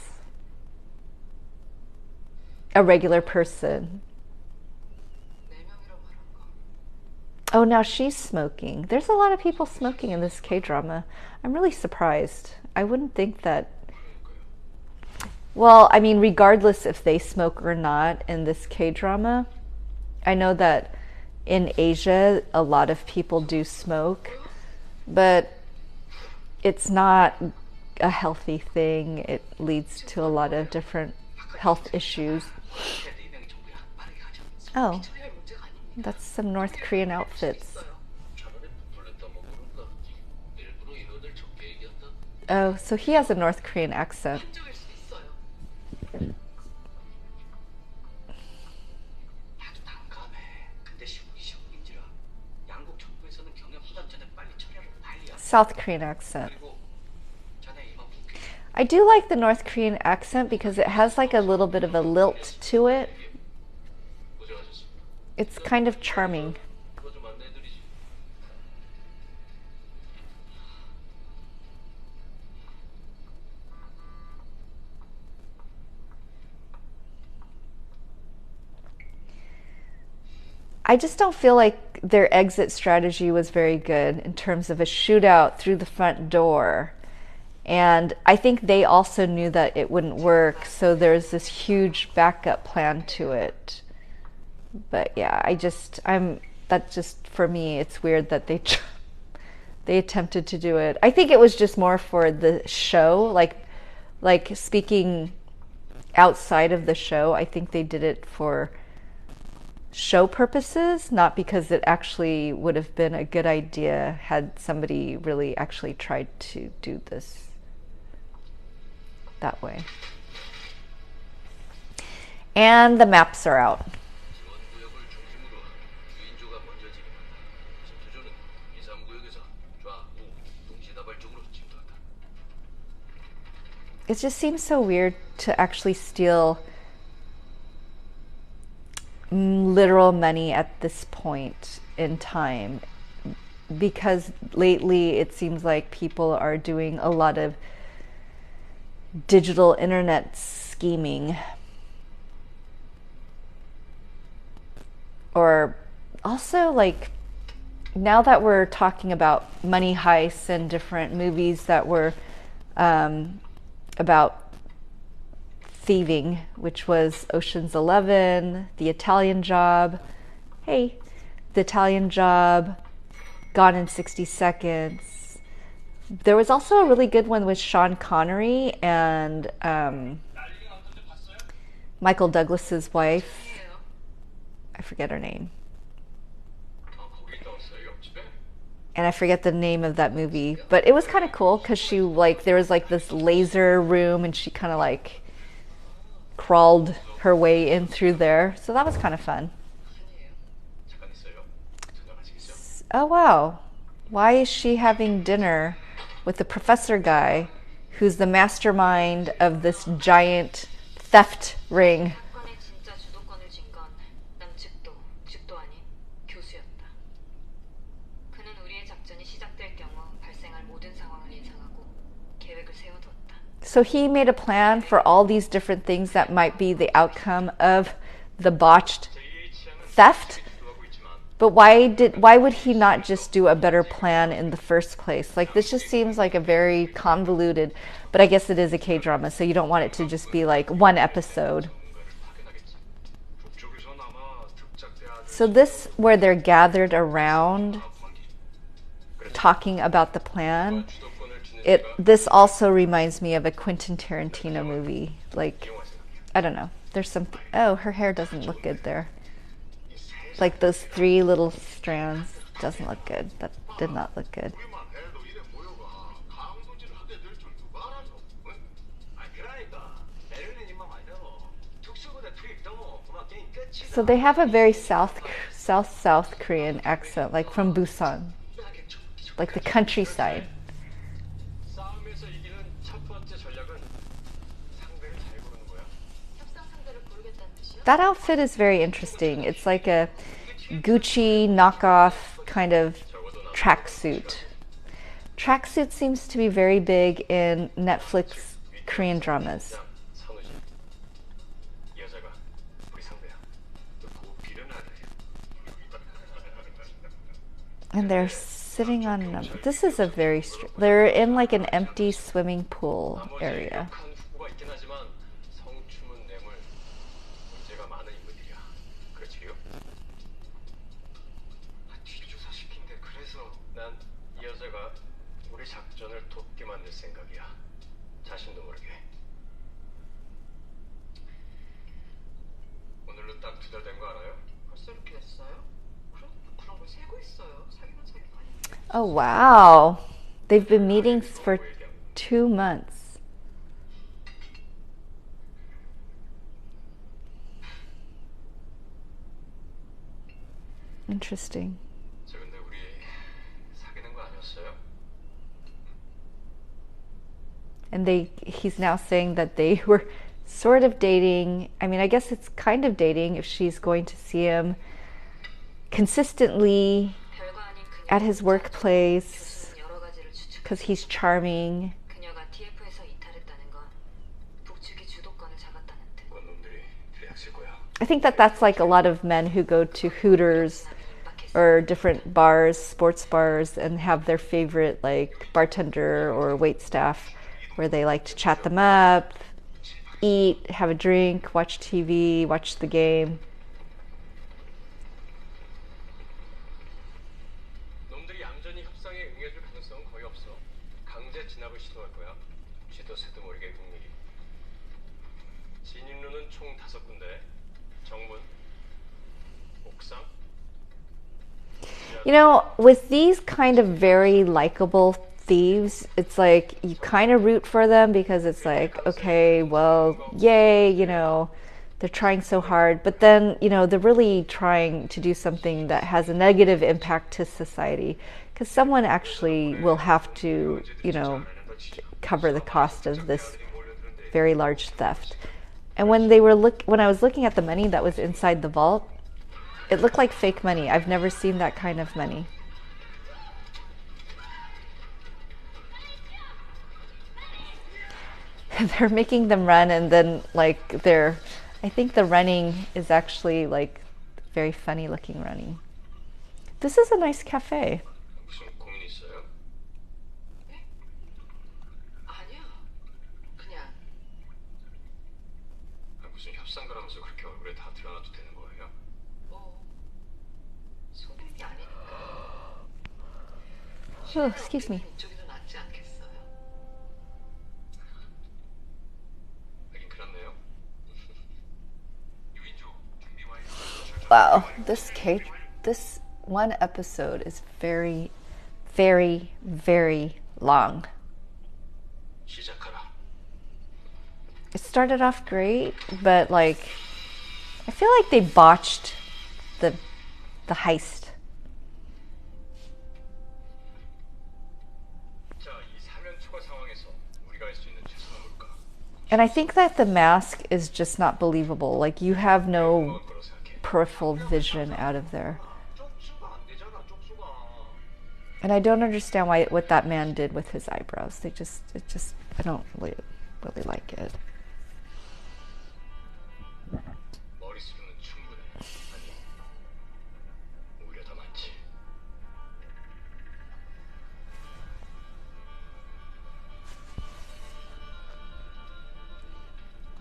a regular person. Oh, now she's smoking. There's a lot of people smoking in this K-drama. I'm really surprised. I wouldn't think that. Well, I mean, regardless if they smoke or not in this K-drama, I know that in Asia, a lot of people do smoke, but it's not a healthy thing. It leads to a lot of different health issues. Oh, that's some North Korean outfits. Oh, so he has a North Korean accent. South Korean accent. I do like the North Korean accent because it has like a little bit of a lilt to it. It's kind of charming. I just don't feel like their exit strategy was very good in terms of a shootout through the front door. And I think they also knew that it wouldn't work, so there's this huge backup plan to it. But yeah, that's just, for me, it's weird that they attempted to do it. I think it was just more for the show, like speaking outside of the show. I think they did it for show purposes, not because it actually would have been a good idea had somebody really actually tried to do this that way. And the maps are out. It just seems so weird to actually steal literal money at this point in time, because lately it seems like people are doing a lot of digital internet scheming. Or also, like, now that we're talking about money heists and different movies that were about thieving, which was Ocean's 11, The Italian Job, The Italian Job, Gone in 60 Seconds. There was also a really good one with Sean Connery and Michael Douglas's wife. I forget her name. And I forget the name of that movie, but it was kind of cool because she, like, there was like this laser room and she kind of like crawled her way in through there. So that was kind of fun. Oh wow, why is she having dinner with the professor guy who's the mastermind of this giant theft ring? So he made a plan for all these different things that might be the outcome of the botched theft. But why would he not just do a better plan in the first place? Like, this just seems like a very convoluted, but I guess it is a K-drama, so you don't want it to just be like one episode. So this, where they're gathered around talking about the plan, this also reminds me of a Quentin Tarantino movie. Like, I don't know. There's some. Oh, her hair doesn't look good there. Like those 3 little strands doesn't look good. That did not look good. So they have a very South Korean accent, like from Busan, like the countryside. That outfit is very interesting. It's like a Gucci knockoff kind of tracksuit. Tracksuit seems to be very big in Netflix Korean dramas. And they're sitting on, this is a very, they're in like an empty swimming pool area. Oh, wow. They've been meeting for 2 months. Interesting. And he's now saying that they were sort of dating. I mean, I guess it's kind of dating if she's going to see him consistently at his workplace because he's charming. I think that that's like a lot of men who go to Hooters or different bars, sports bars, and have their favorite like bartender or wait staff where they like to chat them up, eat, have a drink, watch TV, watch the game. You know, with these kind of very likable thieves, it's like you kind of root for them because it's like, okay, well, yay, you know, they're trying so hard. But then, you know, they're really trying to do something that has a negative impact to society because someone actually will have to, you know, cover the cost of this very large theft. And when when I was looking at the money that was inside the vault, it looked like fake money. I've never seen that kind of money. They're making them run, and then like I think the running is actually like very funny looking running. This is a nice cafe. Oh, excuse me. Wow, this one episode is very, very, very long. It started off great, but like I feel like they botched the heist. And I think that the mask is just not believable. Like you have no peripheral vision out of there. And I don't understand what that man did with his eyebrows. I don't really like it.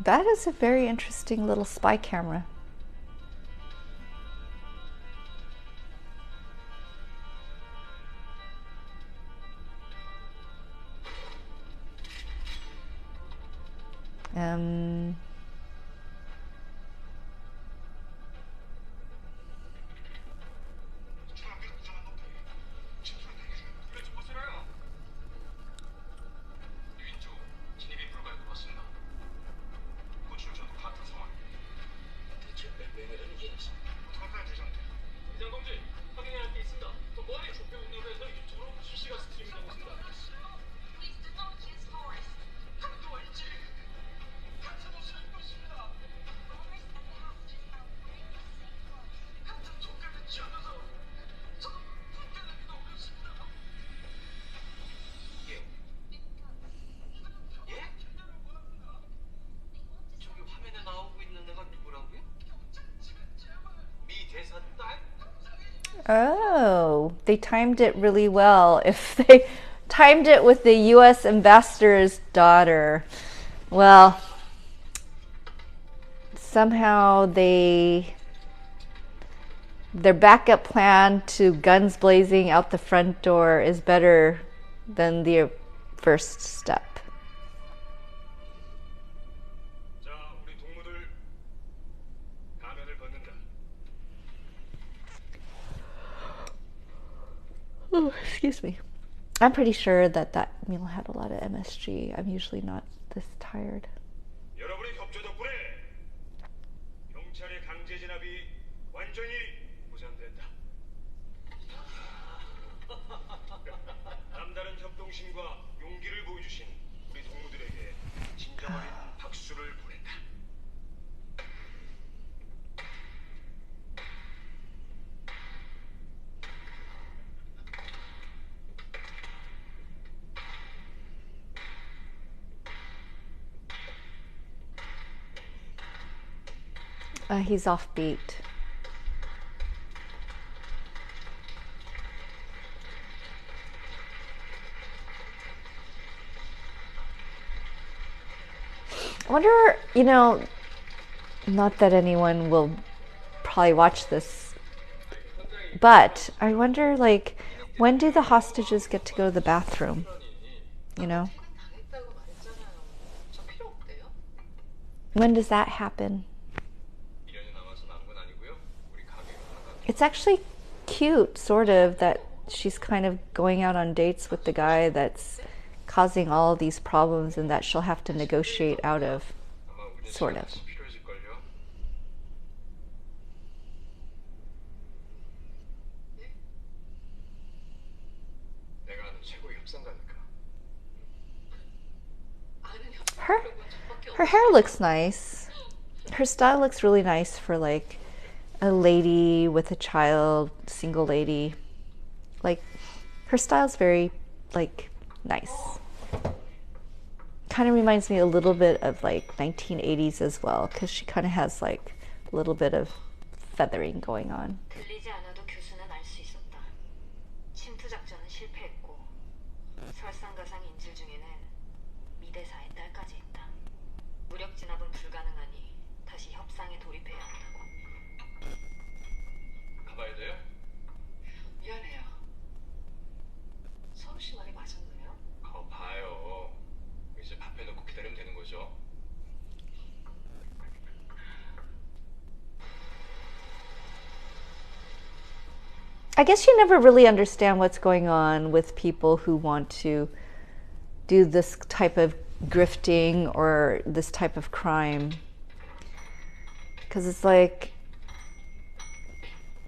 That is a very interesting little spy camera. Oh, they timed it really well. If they timed it with the US ambassador's daughter, well, somehow their backup plan to guns blazing out the front door is better than the first step. Oh, excuse me. I'm pretty sure that that meal had a lot of MSG. I'm usually not this tired. 여러분의 협조 덕분에 경찰의 강제 진압이 완전히 무산된다. 남다른 협동심과 용기를 보여주신 우리 동무들에게 진정 어린 박수를 보낸다. He's offbeat. I wonder, not that anyone will probably watch this, but I wonder, like, when do the hostages get to go to the bathroom? When does that happen? It's actually cute, sort of, that she's kind of going out on dates with the guy that's causing all of these problems and that she'll have to negotiate out of, sort of. Her hair looks nice. Her style looks really nice for, like, a lady with a child, single lady. Like, her style's very, like, nice. Kind of reminds me a little bit of, like, 1980s as well, because she kind of has, like, a little bit of feathering going on. I guess you never really understand what's going on with people who want to do this type of grifting or this type of crime. Because it's like,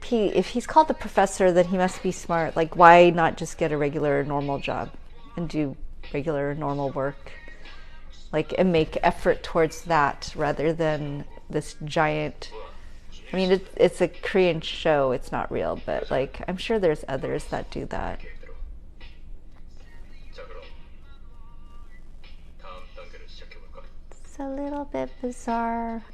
if he's called the professor, then he must be smart. Like, why not just get a regular, normal job and do regular, normal work? Like, and make effort towards that rather than this giant... I mean, it's a Korean show, it's not real, but, like, I'm sure there's others that do that. It's a little bit bizarre.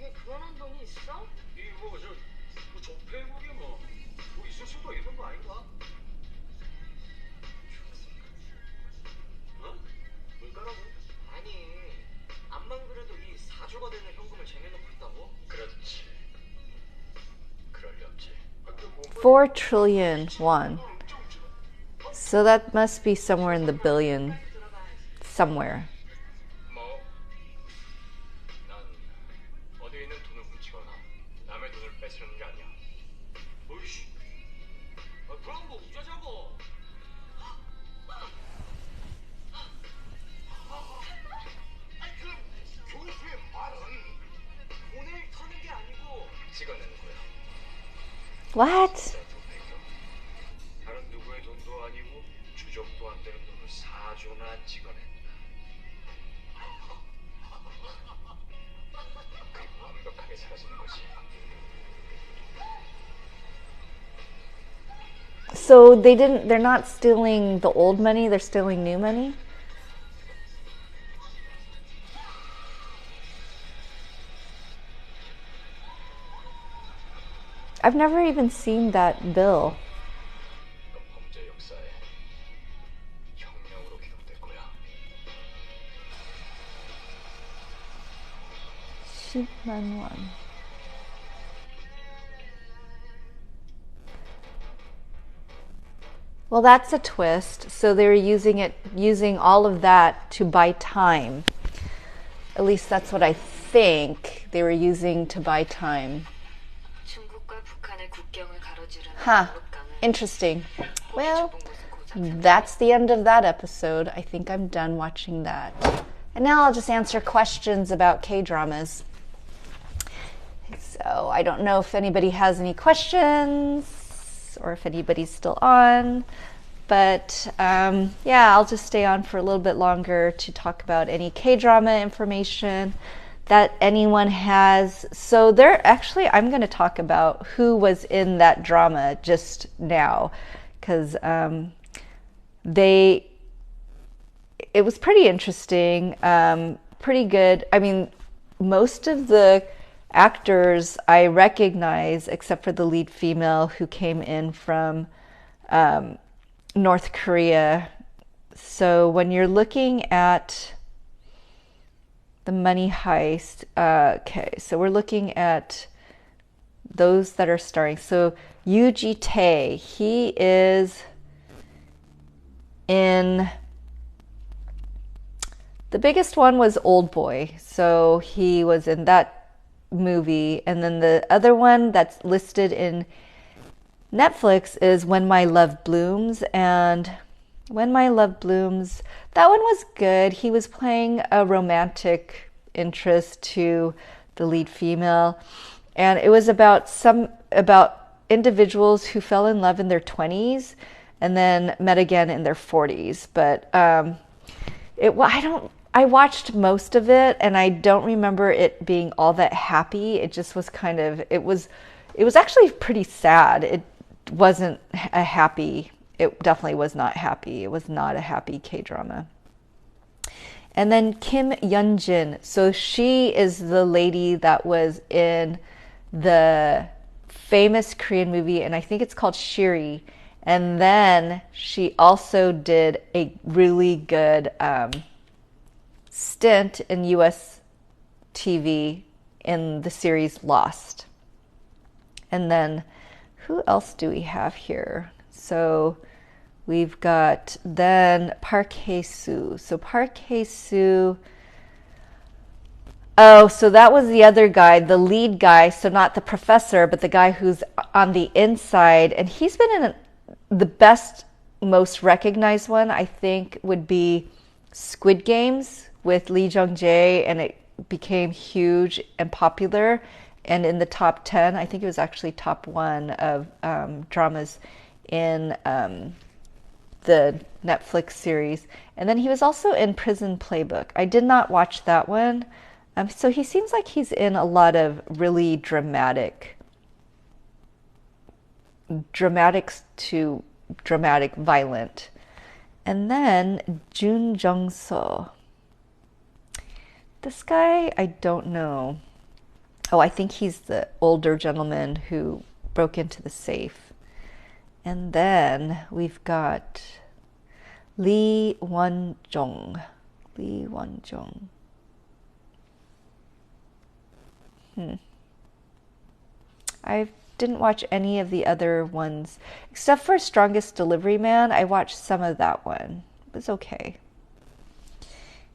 $4 trillion won. So that must be somewhere in the billion. Somewhere. What? So they're not stealing the old money, they're stealing new money? I've never even seen that bill. 10만 won. Well, that's a twist. So they were using all of that to buy time. At least that's what I think they were using to buy time. Huh. Interesting. Well, that's the end of that episode. I think I'm done watching that. And now I'll just answer questions about K-dramas. So I don't know if anybody has any questions or if anybody's still on. But yeah, I'll just stay on for a little bit longer to talk about any K-drama information that anyone has. So I'm going to talk about who was in that drama just now, because it was pretty interesting, pretty good. I mean, most of the actors I recognize, except for the lead female who came in from North Korea. So when you're looking at the Money Heist, okay, so we're looking at those that are starring. So Yoo Ji-tae, he is in, the biggest one was Old Boy, so he was in that movie. And then the other one that's listed in Netflix is When My Love Blooms, and When My Love Blooms, that one was good. He was playing a romantic interest to the lead female, and it was about individuals who fell in love in their 20s and then met again in their 40s. But I watched most of it, and I don't remember it being all that happy. It just was kind of, it was actually pretty sad. It wasn't a happy, it definitely was not happy. It was not a happy K-drama. And then Kim Yeonjin, so she is the lady that was in the famous Korean movie, and I think it's called Shiri. And then she also did a really good stint in US TV in the series Lost. And then who else do we have here? So we've got then Park Hae-soo. So Park Hae-soo, oh, so that was the other guy, the lead guy. So not the professor, but the guy who's on the inside. And he's been in the best, most recognized one, I think, would be Squid Games with Lee Jung-jae, and it became huge and popular. And in the top 10, I think it was actually top 1 of dramas in the Netflix series. And then he was also in Prison Playbook. I did not watch that one. So he seems like he's in a lot of really dramatic violent. And then Jun Jung-seo. This guy, I don't know. Oh, I think he's the older gentleman who broke into the safe. And then we've got Lee Won-jung. Lee Won-jung. I didn't watch any of the other ones. Except for Strongest Delivery Man, I watched some of that one. It was okay.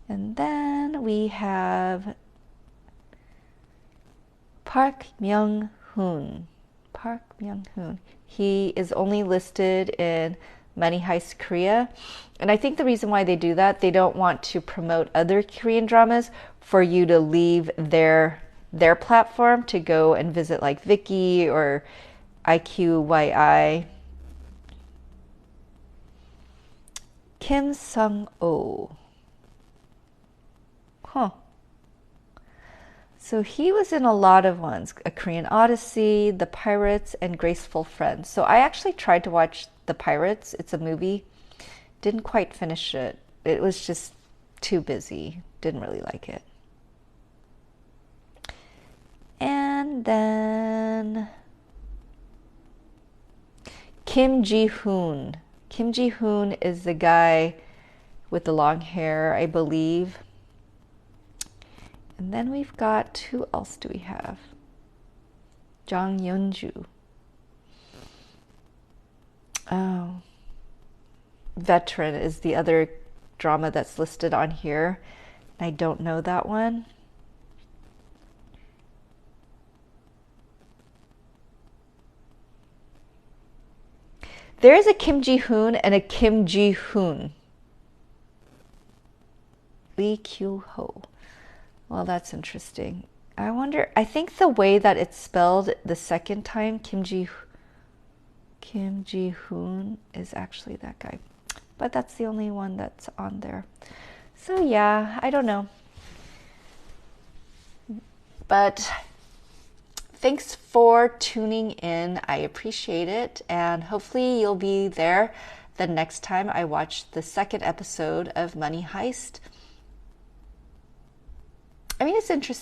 And then we have Park Myung-hoon. Park Myung-hoon. He is only listed in Money Heist Korea. And I think the reason why they do that, they don't want to promote other Korean dramas for you to leave their platform to go and visit like Viki or IQYI. Kim Sung-oh. Huh. So he was in a lot of ones. A Korean Odyssey, The Pirates, and Graceful Friends. So I actually tried to watch The Pirates. It's a movie. Didn't quite finish it. It was just too busy. Didn't really like it. And then Kim Ji-hoon. Kim Ji-hoon is the guy with the long hair, I believe. And then we've got, who else do we have? Jang Yeonju. Oh, Veteran is the other drama that's listed on here. I don't know that one. There is a Kim Ji-hoon and a Kim Ji-hoon. Lee Kyu-ho. Well, that's interesting. I wonder, I think the way that it's spelled the second time, Kim Ji-hoon, is actually that guy. But that's the only one that's on there. So yeah, I don't know. But thanks for tuning in. I appreciate it. And hopefully you'll be there the next time I watch the second episode of Money Heist. I mean, it's interesting.